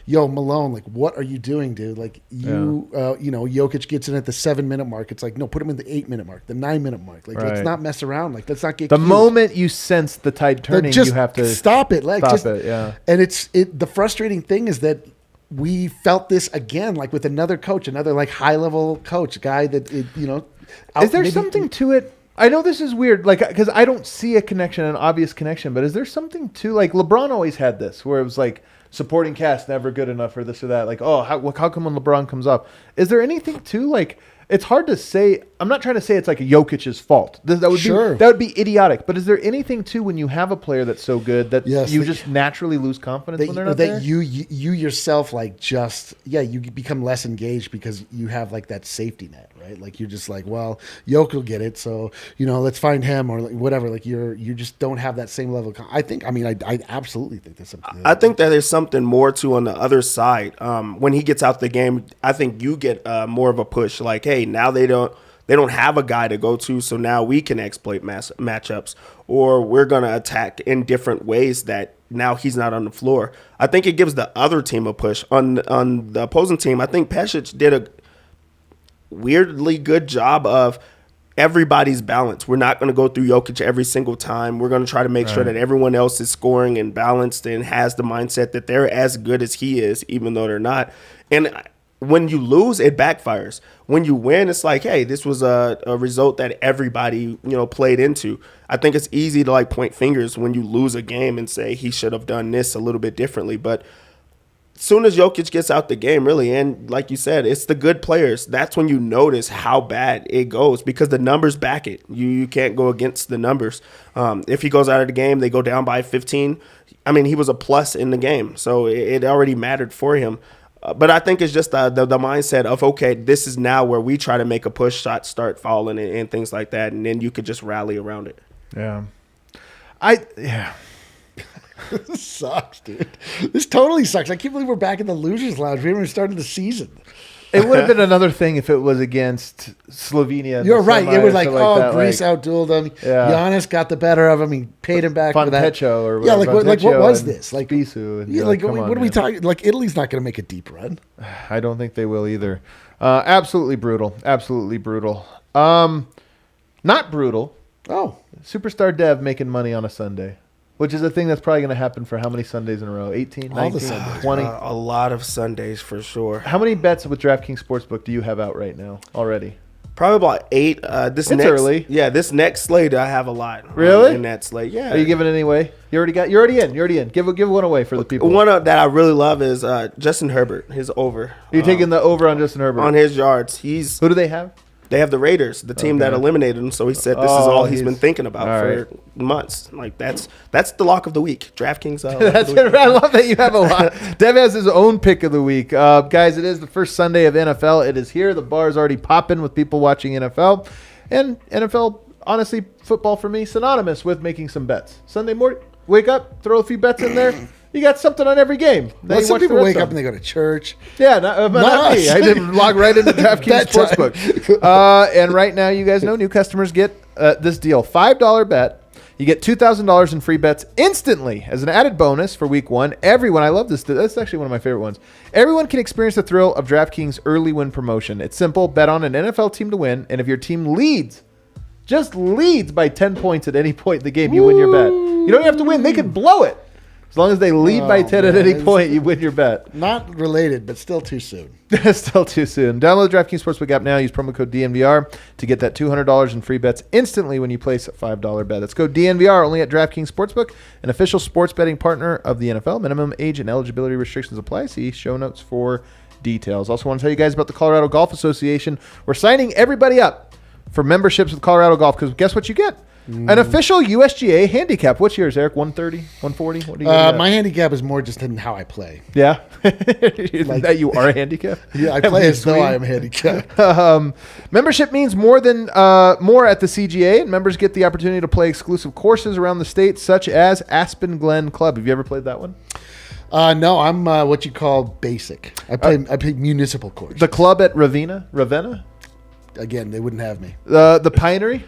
yo, Malone, like what are you doing, dude? Like you know, Jokic gets in at the 7-minute mark. It's like, no, put him in the 8-minute mark, the 9-minute mark. Like let's not mess around. Like let's not get the cute. moment you sense the tide turning, you have to stop it. Like stop it. Yeah. And the frustrating thing is that we felt this again, like with another coach, another like high level coach, a guy that is there something to it? I know this is weird, like, because I don't see a connection, an obvious connection, but is there something to, like, LeBron always had this, where it was like, supporting cast never good enough or this or that, like, oh, how come when LeBron comes up? Is there anything to, like, it's hard to say. I'm not trying to say it's like Jokic's fault. That would be idiotic. But is there anything to when you have a player that's so good that you just naturally lose confidence when they're not there? You yourself like you become less engaged because you have like that safety net, right? Like you're just like, well, Jokic will get it, so let's find him or like whatever. Like you just don't have that same level. I absolutely think there's something. I think that there's something more to on the other side. When he gets out the game, I think you get more of a push. Like, hey, now they don't have a guy to go to, so now we can exploit matchups, or we're going to attack in different ways that now he's not on the floor. I think it gives the other team a push. On the opposing team, I think Pešić did a weirdly good job of everybody's balance. We're not going to go through Jokic every single time. We're going to try to make sure that everyone else is scoring and balanced and has the mindset that they're as good as he is, even though they're not. And when you lose, it backfires. When you win, it's like, hey, this was a result that everybody, played into. I think it's easy to like point fingers when you lose a game and say he should have done this a little bit differently. But as soon as Jokic gets out the game, really, and like you said, it's the good players. That's when you notice how bad it goes because the numbers back it. You can't go against the numbers. If he goes out of the game, they go down by 15. I mean, he was a plus in the game, so it already mattered for him. But I think it's just the mindset of, okay, this is now where we try to make a push, shots start falling and things like that, and then you could just rally around it. Yeah. This sucks, dude. This totally sucks. I can't believe we're back in the losers lounge. We haven't even started the season. It would have been another thing if it was against Slovenia. You're right. It was like, Greece outdueled them. Yeah. Giannis got the better of him. He paid him back for that. Or yeah, what was this? Like, Bisu. What are we talking? Like, Italy's not going to make a deep run. I don't think they will either. Absolutely brutal. Absolutely brutal. Not brutal. Oh, Superstar Dev making money on a Sunday. Which is a thing that's probably going to happen for how many Sundays in a row? 18, 19, 20? A lot of Sundays for sure. How many bets with DraftKings Sportsbook do you have out right now already? Probably about 8. Early. Yeah, this next slate I have a lot. Really? In that slate, yeah. Are you giving any away? You're already in. Give one away for the people. One that I really love is Justin Herbert. His over. You're taking the over on Justin Herbert? On his yards. Who do they have? They have the Raiders, the team that eliminated him. So he said this is all he's been thinking about for months. Like that's the lock of the week. DraftKings. That's it. I love that you have a lot. Dev has his own pick of the week, guys. It is the first Sunday of NFL. It is here. The bar is already popping with people watching NFL, and NFL. Honestly, football for me synonymous with making some bets. Sunday morning, wake up, throw a few bets in there. You got something on every game. Well, some people wake up and they go to church. Yeah, not me. I did log right into DraftKings Sportsbook. And right now, you guys know new customers get this deal. $5 bet. You get $2,000 in free bets instantly as an added bonus for week 1. Everyone, I love this. That's actually one of my favorite ones. Everyone can experience the thrill of DraftKings early win promotion. It's simple. Bet on an NFL team to win. And if your team just leads by 10 points at any point in the game, you win your bet. You don't have to win. They could blow it. As long as they lead by 10 at any man. point, you win your bet. Not related, but still too soon. Still too soon. Download the DraftKings Sportsbook app now. Use promo code DNVR to get that $200 in free bets instantly when you place a $5 bet. That's code DNVR only at DraftKings Sportsbook, an official sports betting partner of the NFL. Minimum age and eligibility restrictions apply. See show notes for details. Also want to tell you guys about the Colorado Golf Association. We're signing everybody up for memberships with Colorado Golf because guess what you get? An official USGA handicap. What's yours, Eric? 130, 140? What do you get? My handicap is more just in how I play. Yeah? That you are a handicap? Yeah, I play as though I am handicapped. Membership means more than more at the CGA, and members get the opportunity to play exclusive courses around the state, such as Aspen Glen Club. Have you ever played that one? No, I'm what you call basic. I play municipal course. The club at Ravenna? Again, they wouldn't have me. The Pinery?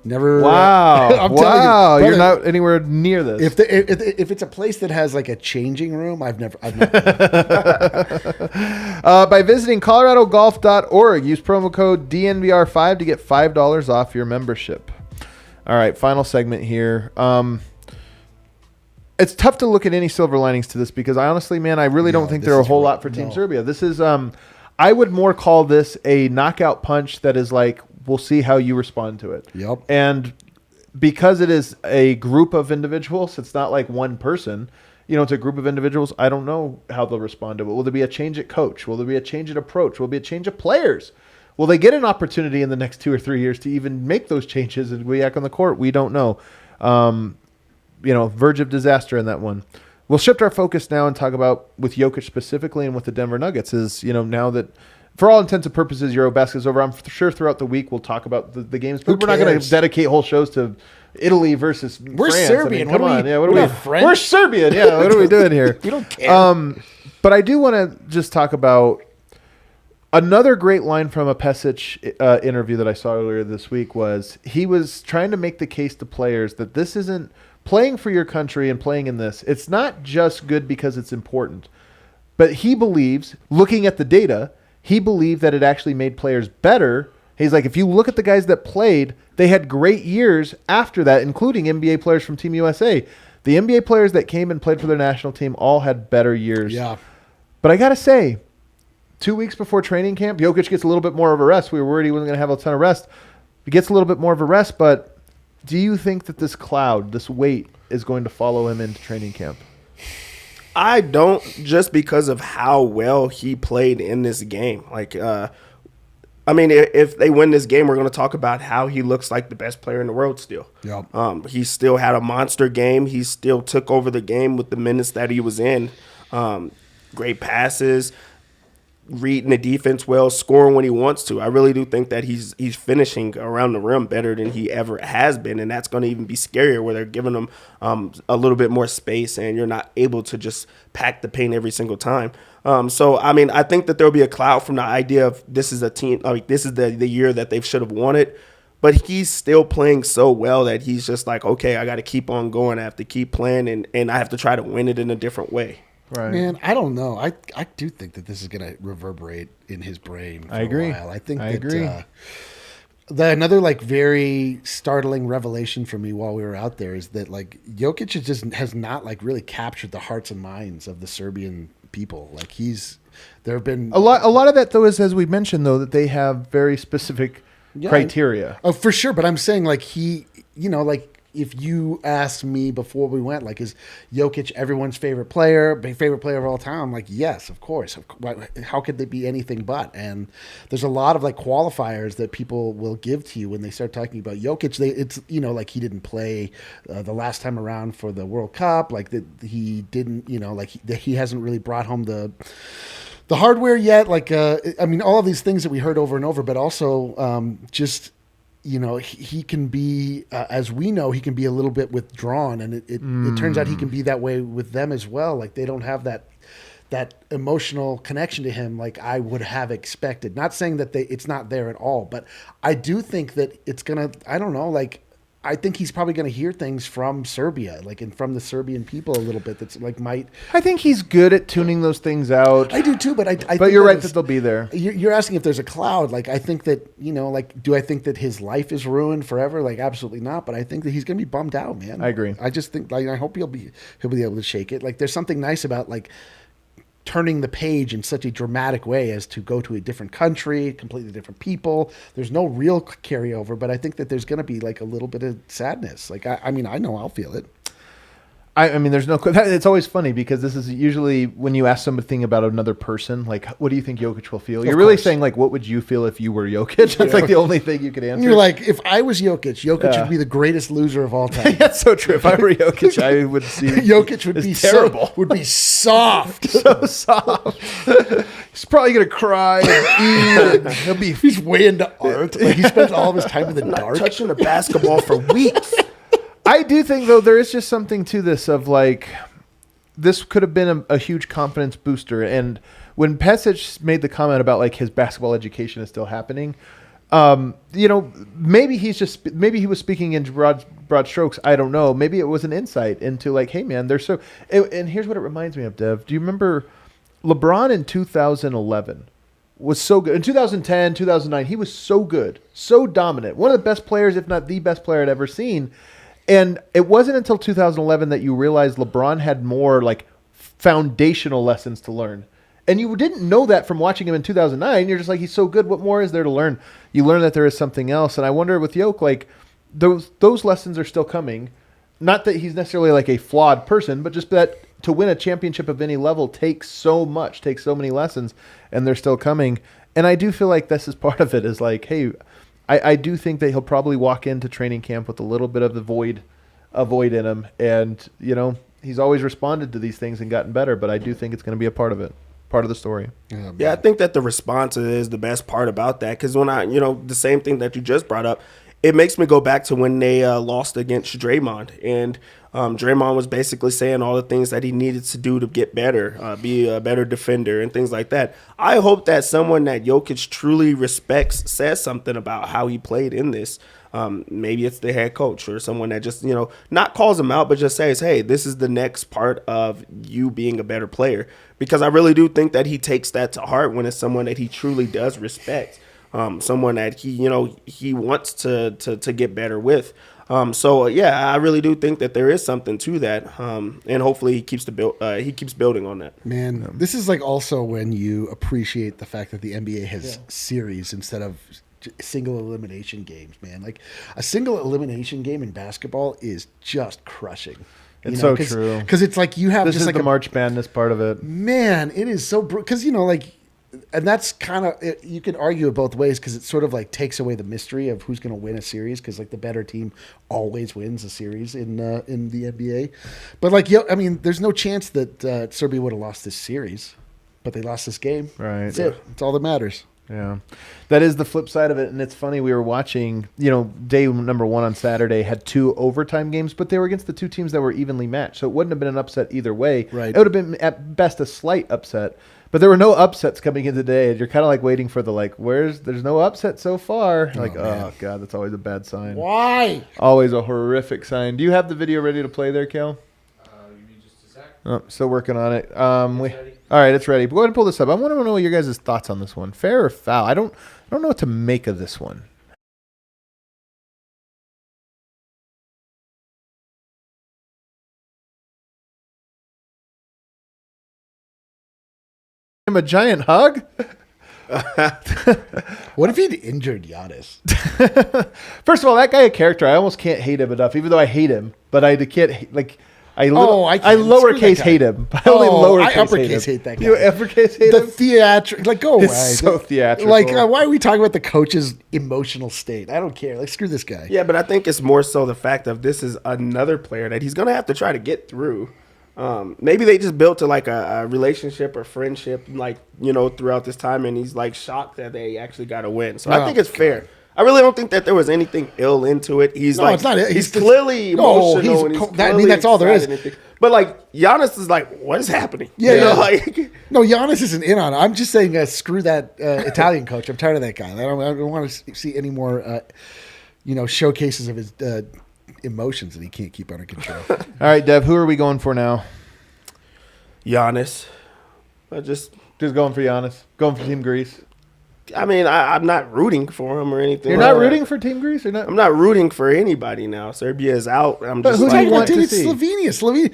Never. Wow. I'm telling you, You're brother, not anywhere near this. If it's a place that has like a changing room, I've never. By visiting coloradogolf.org, use promo code DNVR5 to get $5 off your membership. All right, final segment here. It's tough to look at any silver linings to this because I honestly, man, I really don't think there are a whole lot for Team Serbia. This is, I would more call this a knockout punch that is like, we'll see how you respond to it. Yep. And because it is a group of individuals, it's not like one person. You know, it's a group of individuals. I don't know how they'll respond to it. Will there be a change at coach? Will there be a change at approach? Will there be a change of players? Will they get an opportunity in the next 2 or 3 years to even make those changes and react on the court? We don't know. Verge of disaster in that one. We'll shift our focus now and talk about with Jokic specifically and with the Denver Nuggets is, now that for all intents and purposes, EuroBasket is over. I'm sure throughout the week we'll talk about the games, but we're not going to dedicate whole shows to Italy versus France. We're Serbian. I mean, come on. Yeah, what are we? French? We're Serbian. Yeah, what are we doing here? We don't care. But I do want to just talk about another great line from a Pesic interview that I saw earlier this week was he was trying to make the case to players that this isn't playing for your country and playing in this. It's not just good because it's important, but he believes, looking at the data, he believed that it actually made players better. He's like, if you look at the guys that played, they had great years after that, including NBA players from Team USA. The NBA players that came and played for their national team all had better years. Yeah. But I got to say, 2 weeks before training camp, Jokic gets a little bit more of a rest. We were worried he wasn't going to have a ton of rest. He gets a little bit more of a rest, but do you think that this cloud, this weight, is going to follow him into training camp? I don't, just because of how well he played in this game. If they win this game, we're going to talk about how he looks like the best player in the world still. Yep. He still had a monster game. He still took over the game with the minutes that he was in. Great passes, reading the defense well, scoring when he wants to. I really do think that he's finishing around the rim better than he ever has been, and that's going to even be scarier where they're giving him a little bit more space and you're not able to just pack the paint every single time. I think that there'll be a cloud from the idea of this is a team, this is the year that they should have won it, but he's still playing so well that he's just like, okay, I got to keep on going. I have to keep playing, and I have to try to win it in a different way. Right. Man, I don't know. I do think that this is going to reverberate in his brain for I agree. a while. I think agree. Another very startling revelation for me while we were out there is that Jokic has not really captured the hearts and minds of the Serbian people. There have been a lot of that though is, as we mentioned though, that they have very specific criteria. Oh, for sure. But I'm saying if you asked me before we went, is Jokic everyone's favorite player of all time? I'm like, yes, of course. How could they be anything but? And there's a lot of qualifiers that people will give to you when they start talking about Jokic. It's he didn't play the last time around for the World Cup. He didn't, he hasn't really brought home the hardware yet. All of these things that we heard over and over, but also he can be, as we know, he can be a little bit withdrawn, and it turns out he can be that way with them as well. They don't have that emotional connection to him like I would have expected. Not saying that it's not there at all, but I do think that it's gonna. I don't know. I think he's probably going to hear things from Serbia, like, and from the Serbian people a little bit. That's like might. I think he's good at tuning those things out. I do too, but I But think you're right that they'll be there. You're asking if there's a cloud. Like, I think that, like, do I think that his life is ruined forever? Like, absolutely not. But I think that he's going to be bummed out, man. I agree. I just think, like, I hope he'll be able to shake it. Like, there's something nice about, like, turning the page in such a dramatic way as to go to a different country, completely different people. There's no real carryover, but I think that there's going to be like a little bit of sadness. Like, I mean, I know I'll feel it. I mean, there's no. It's always funny because this is usually when you ask something about another person, like, what do you think Jokic will feel? You're really saying, like, what would you feel if you were Jokic? That's like the only thing you could answer. You're like, if I was Jokic would be the greatest loser of all time. That's so true. If I were Jokic, I would see Jokic would be terrible. would be soft. So soft. He's probably gonna cry and eat. And He's way into art. Like, he spends all of his time in the dark, touching a basketball for weeks. I do think, though, there is just something to this of, like, this could have been a huge confidence booster. And when Pesic made the comment about, like, his basketball education is still happening, maybe he was speaking in broad strokes. I don't know. Maybe it was an insight into, like, hey, man, they're so – and here's what it reminds me of, Dev. Do you remember LeBron in 2011 was so good? In 2010, 2009, he was so good, so dominant. One of the best players, if not the best player I'd ever seen. And it wasn't until 2011 that you realized LeBron had more, like, foundational lessons to learn. And you didn't know that from watching him in 2009. You're just like, he's so good. What more is there to learn? You learn that there is something else. And I wonder with Jokic, like, those lessons are still coming. Not that he's necessarily, like, a flawed person, but just that to win a championship of any level takes so much, takes so many lessons, and they're still coming. And I do feel like this is part of it, is like, hey, I do think that he'll probably walk into training camp with a little bit of a void in him. And, he's always responded to these things and gotten better, but I do think it's going to be a part of it, part of the story. Yeah, I think that the response is the best part about that. Because when the same thing that you just brought up, it makes me go back to when they lost against Draymond. And Draymond was basically saying all the things that he needed to do to get better, be a better defender and things like that. I hope that someone that Jokic truly respects says something about how he played in this. Maybe it's the head coach or someone that just, not calls him out, but just says, hey, this is the next part of you being a better player. Because I really do think that he takes that to heart when it's someone that he truly does respect. Someone that he wants to get better with. I really do think that there is something to that, and hopefully he keeps building on that. Man, this is like also when you appreciate the fact that the NBA has series instead of single elimination games. Man, like a single elimination game in basketball is just crushing. It's so true, because it's like you have this just is like the March Madness part of it. Man, it is so because and that's kind of you can argue it both ways because it sort of like takes away the mystery of who's going to win a series because like the better team always wins a series in the NBA. But there's no chance that Serbia would have lost this series, but they lost this game. Right, that's it. That's all that matters. Yeah, that is the flip side of it, and it's funny. We were watching, day number 1 on Saturday had 2 overtime games, but they were against the 2 teams that were evenly matched, so it wouldn't have been an upset either way. Right, it would have been at best a slight upset. But there were no upsets coming in today, and you're kind of like waiting for there's no upset so far. Oh, God, that's always a bad sign. Why? Always a horrific sign. Do you have the video ready to play there, Kel? You need just a sec. Oh, still working on it. All right, it's ready. Go ahead and pull this up. I want to know your guys' thoughts on this one. Fair or foul? I don't know what to make of this one. Him a giant hug? What if he'd injured Giannis? First of all, that guy a character. I almost can't hate him enough, even though I hate him. But I can't I lowercase hate him. I only lowercase uppercase hate that guy. You uppercase hate the him? theatrical, go away. It's so theatrical. Why are we talking about the coach's emotional state? I don't care. Screw this guy. Yeah, but I think it's more so the fact of this is another player that he's going to have to try to get through. Maybe they just built a relationship or friendship, throughout this time, and he's shocked that they actually got a win. So I think it's fair. I really don't think that there was anything ill into it. It's not. He's clearly emotional. That's all there is. But Giannis is what is happening? Yeah. No, Giannis isn't in on it. I'm just saying, screw that Italian coach. I'm tired of that guy. I don't want to see any more, showcases of his emotions that he can't keep under control. All right, Dev, who are we going for now? Giannis. Just going for Giannis. Going for Team Greece. I'm not rooting for him or anything. You're not rooting for Team Greece, or not? I'm not rooting for anybody now. Serbia is out. I'm But just who do like, you want to Dude, it's see? Slovenia.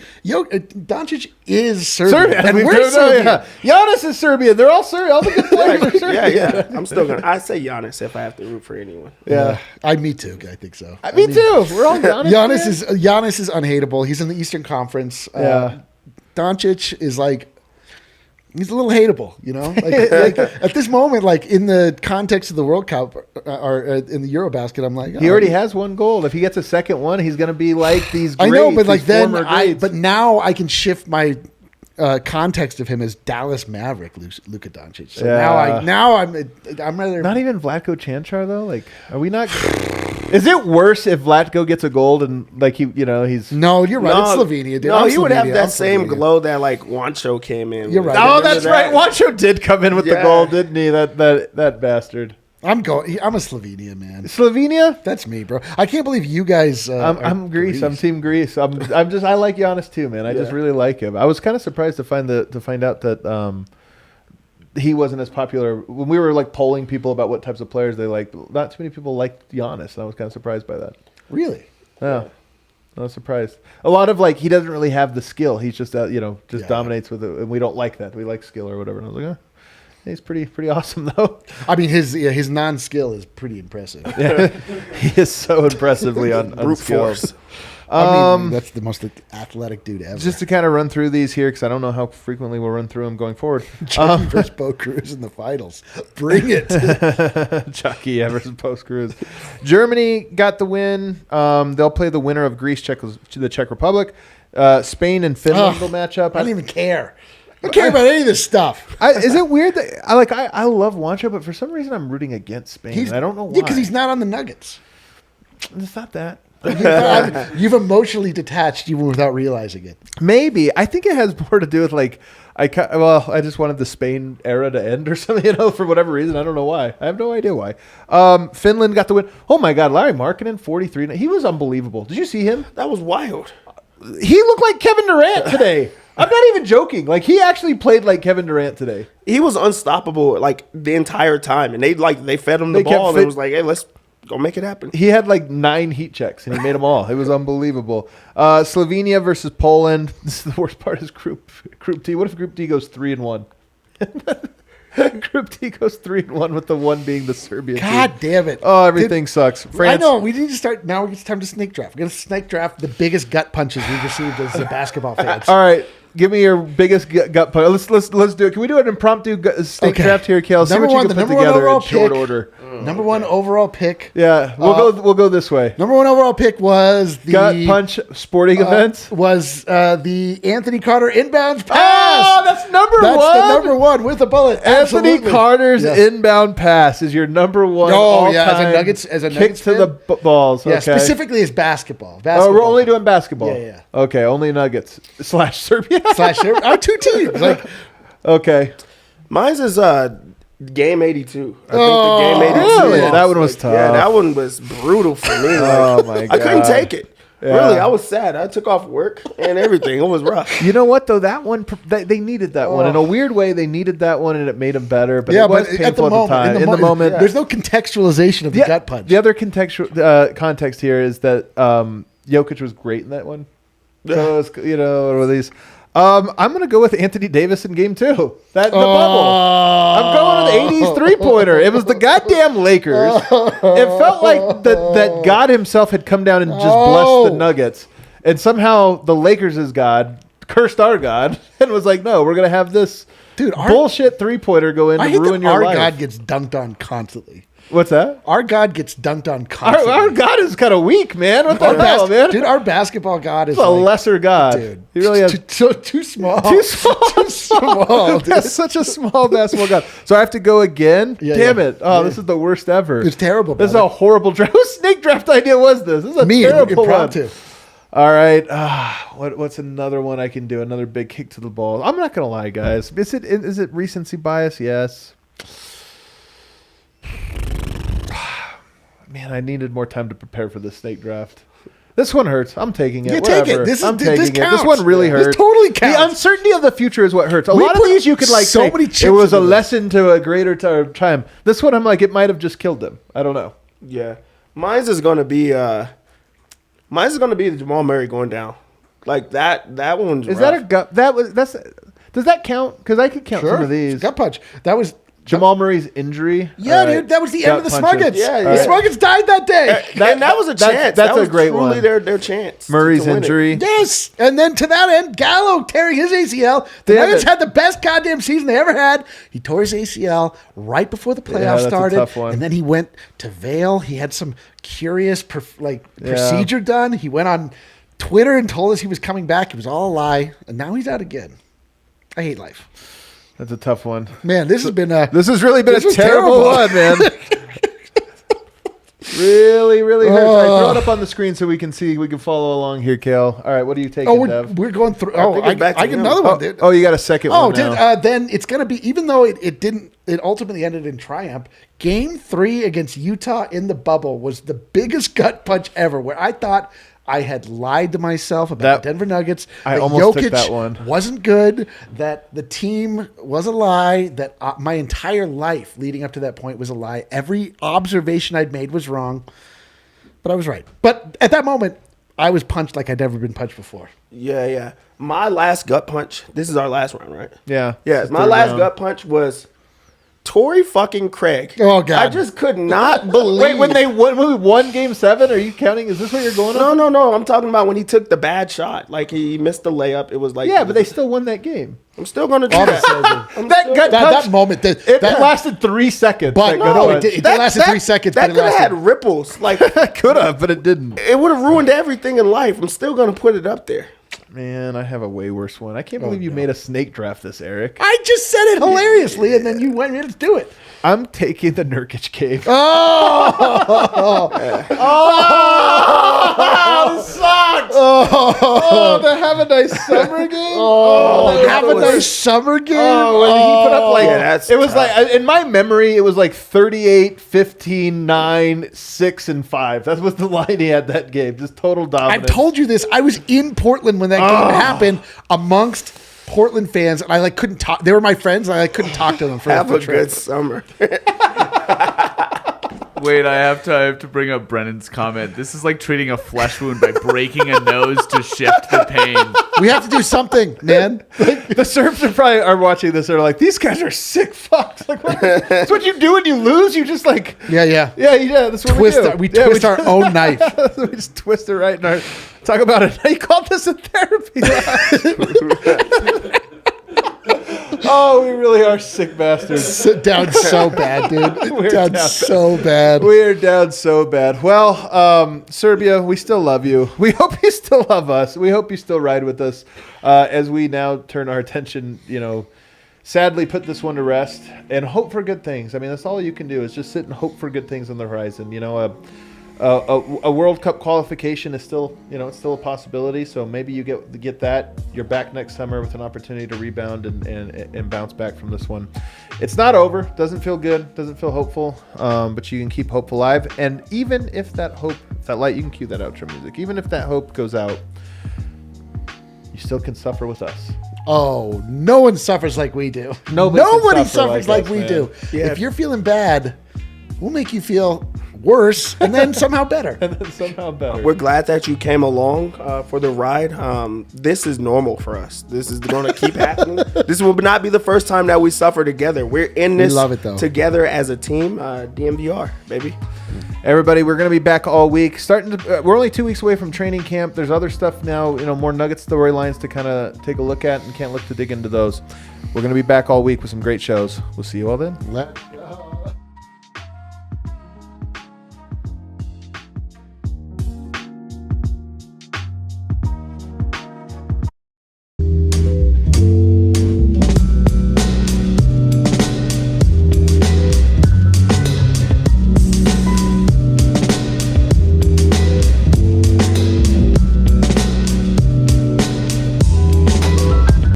Doncic is Serbia. Serbia. And We've we're heard- Serbia. yeah. Giannis is Serbia. They're all Serbia. All the good players are Serbia. yeah. I'm still gonna. I say Giannis if I have to root for anyone. Yeah. Me too. I think so. Me too. We're all Giannis. Giannis is unhateable. He's in the Eastern Conference. Yeah. Doncic is like, he's a little hateable, you know. Like at this moment, like in the context of the World Cup or in the EuroBasket, I'm like, He already has one goal. If he gets a second one, he's going to be like these greats. I know, but like these then former greats. but now I can shift my context of him as Dallas Maverick Luka Doncic. So Yeah. now I'm rather Not even Vlatko Chanchar though. Like, are we not? Is it worse if Vlatko gets a gold and like he's? No, you're right. It's Slovenia, dude. No, I'm he would have Slovenia. that I'm same Slovenia. glow that like Wancho came in. You're with. right. Oh, Remember that's that? right. Wancho did come in with the Yeah. goal, didn't he? That bastard. I'm a Slovenia man. Slovenia. That's me, bro. I can't believe you guys. I'm Greece. I'm Team Greece. I like Giannis too, man. I just really like him. I was kind of surprised to find out that he wasn't as popular when we were like polling people about what types of players they liked. Not too many people liked Giannis, and I was kind of surprised by that. Really. Yeah. I was surprised. A lot of like he doesn't really have the skill. He's just dominates with it, and we don't like that. We like skill or whatever. And I was like, he's pretty awesome though. I mean, his non-skill is pretty impressive. He is so impressively Brute unskilled. force. I mean, that's the most athletic dude ever. Just to kind of run through these here, because I don't know how frequently we'll run through them going forward. Germany versus Bo Cruz in the finals. Bring it. Chucky versus Post Cruz. Germany got the win. They'll play the winner of Greece, the Czech Republic. Spain and Finland will match up. I don't even care. I don't care about any of this stuff. Is it weird that I love Wancho, but for some reason I'm rooting against Spain. I don't know why. Yeah, because he's not on the Nuggets. It's not that. You've emotionally detached even without realizing it. Maybe. I think it has more to do with like I just wanted the Spain era to end or something, for whatever reason. I don't know why. I have no idea why. Finland got the win. Oh my God, Larry Markkinen, 43. He was unbelievable. Did you see him? That was wild. He looked like Kevin Durant today. I'm not even joking. Like he actually played like Kevin Durant today. He was unstoppable like the entire time, and they fed him the ball, and it was like, hey, let's go make it happen. He had like 9 heat checks, and he made them all. It was unbelievable. Slovenia versus Poland. This is the worst part is Group T. What if Group D goes 3-1? Group D goes 3-1 with the one being the Serbia team. God damn it. Oh, everything sucks. France. I know. We need to start. Now it's time to snake draft. We're going to snake draft the biggest gut punches we've received as basketball fans. All right. Give me your biggest gut punch. Let's do it. Can we do an impromptu snake draft here, Kale? See what you can put together in short order. Number one overall pick. Yeah, we'll go this way. Number one overall pick was the Gut punch sporting events. Was the Anthony Carter inbound pass. Oh, that's number one. That's the number one with a bullet. Anthony Absolutely. Carter's inbound pass is your number one. Oh, yeah, as a Nuggets kick to the balls. Yeah, Okay. specifically as basketball. Oh, we're only doing basketball. Yeah. Okay, only Nuggets / Serbia. Our 2 teams. Like, okay. Mine's is Game 82. I think the Game 82. really? loss. That one was tough. Yeah, that one was brutal for me. Oh my God. I couldn't take it. Yeah. Really, I was sad. I took off work and everything. It was rough. You know what though? That one they needed that one in a weird way. They needed that one, and it made them better. But it was painful at the time. In the moment, there's no contextualization of the gut punch. The other context here is that Jokic was great in that one. So it was, what are these? I'm gonna go with Anthony Davis in Game 2. The bubble. I'm going with the 80s 3-pointer. It was the goddamn Lakers. It felt like that God himself had come down and just blessed the Nuggets, and somehow the Lakers' God cursed our God and was like, "No, we're gonna have this bullshit 3-pointer go in to ruin your life." Our God gets dunked on constantly. What's that? Our God gets dunked on constantly. Our God is kind of weak, man. What the hell, man? Dude, our basketball God is a lesser God. Dude, he really has too small. Too small. Too small. Dude. That's such a small basketball God. So I have to go again? Damn it. Oh, this is the worst ever. It's terrible. This is a horrible draft. Whose snake draft idea was this? This is a terrible impromptu. one. All right. What's another one I can do? Another big kick to the ball. I'm not going to lie, guys. Is it recency bias? Yes. Man, I needed more time to prepare for this snake draft. This one hurts. I'm taking it. You take it. Whatever. I'm taking this it. This This counts. one really This hurts. totally counts. The uncertainty of the future is what hurts. A We lot of put these you could like so say many chips it was a into this. lesson to a greater time. This one I'm like it might have just killed them. I don't know. Yeah, mine's is gonna be the Jamal Murray going down. Like that one's Is rough. that a gut? Does that count? Because I could count some of these. Gut punch. That was Jamal Murray's injury. Yeah, All right. dude, that was the Gut end of the punches. Smuggets. Yeah, The yeah. Smuggets died that day. and that was a chance. that's that was a great truly one. Their chance. Murray's to win it. injury. Yes, and then to that end, Gallo tearing his ACL. The They Nuggets had had the best goddamn season they ever had. He tore his ACL right before the playoffs that's a started, tough one. and then he went to Vail. He had some curious procedure done. He went on Twitter and told us he was coming back. It was all a lie, and now he's out again. I hate life, That's a tough one. man. This has been This has really been This a was terrible terrible. one, man. Really, really hurts. All right, throw it up on the screen so we can see. We can follow along here, Kale. All right, what are you taking, Oh, Dev? we're going through. I Oh, think I it's back to get him. another one, dude. Oh, you got a second Oh, one dude, now. then it's going to be, even though it didn't, it ultimately ended in triumph. Game 3 against Utah in the bubble was the biggest gut punch ever, where I thought I had lied to myself about That- the Denver Nuggets. I that almost took Jokic that one. wasn't good, that the team was a lie, that my entire life leading up to that point was a lie. Every observation I'd made was wrong, but I was right. But at that moment, I was punched like I'd never been punched before. Yeah. My last gut punch. This is our last round, right? Yeah. Yeah. It's the My third last round. gut punch was Torrey fucking Craig. Oh, God. I just could not believe. Wait, when we won Game 7, are you counting? Is this what you're going on? No. I'm talking about when he took the bad shot. Like he missed the layup. It was like Yeah, but they still won that game. I'm still gonna do that. I'm That still- gut punch, That moment, it that lasted 3 seconds. But that no, gut it punch. did- it lasted 3 seconds, That but it could have lasted- had ripples. Like Could have, but it didn't. it would have ruined everything in life. I'm still gonna put it up there. Man, I have a way worse one. I can't believe you made a snake draft this, Eric. I just said it hilariously, and then you went, let's do it. I'm taking the Nurkic cave. Oh, This sucks. Oh, the have a nice summer game. that have a was- nice summer game. Oh, when he put up like Yeah, that's it was tough. like in my memory it was like 38, 15, 9, 6 and 5. That was the line he had that game. Just total dominance. I've told you this. I was in Portland when that game happened amongst Portland fans, and I couldn't talk. They were my friends, and I couldn't talk to them for Have the a trip. good summer. Wait, I have to bring up Brennan's comment. This is like treating a flesh wound by breaking a nose to shift the pain. We have to do something, man. The Serbs are watching this. They're like, these guys are sick fucks. Like, what? That's what you do when you lose. You just like, Yeah. That's what Twist we do. our, we twist our own knife. We just twist it right in our. Talk about it. You called this a therapy. Oh, we really are sick bastards. Sit down so bad, dude. We're down down. so bad. We are down so bad. Well, Serbia, we still love you. We hope you still love us. We hope you still ride with us as we now turn our attention, sadly put this one to rest and hope for good things. I mean, that's all you can do is just sit and hope for good things on the horizon. A World Cup qualification is still, it's still a possibility. So maybe you get that. You're back next summer with an opportunity to rebound and bounce back from this one. It's not over. Doesn't feel good. Doesn't feel hopeful. But you can keep hope alive. And even if that light, you can cue that outro music. Even if that hope goes out, you still can suffer with us. Oh, no one suffers like we do. Nobody can suffer suffers like like us, we man. do. Yeah. If you're feeling bad, we'll make you feel worse and then somehow better. And then somehow better. We're glad that you came along for the ride. This is normal for us. This is going to keep happening. This will not be the first time that we suffer together. We're in this love it, though. together as a team. DNVR, baby. Everybody, we're going to be back all week. We're only 2 weeks away from training camp. There's other stuff now, more Nuggets storylines to kind of take a look at, and can't look to dig into those. We're going to be back all week with some great shows. We'll see you all then. Let's go.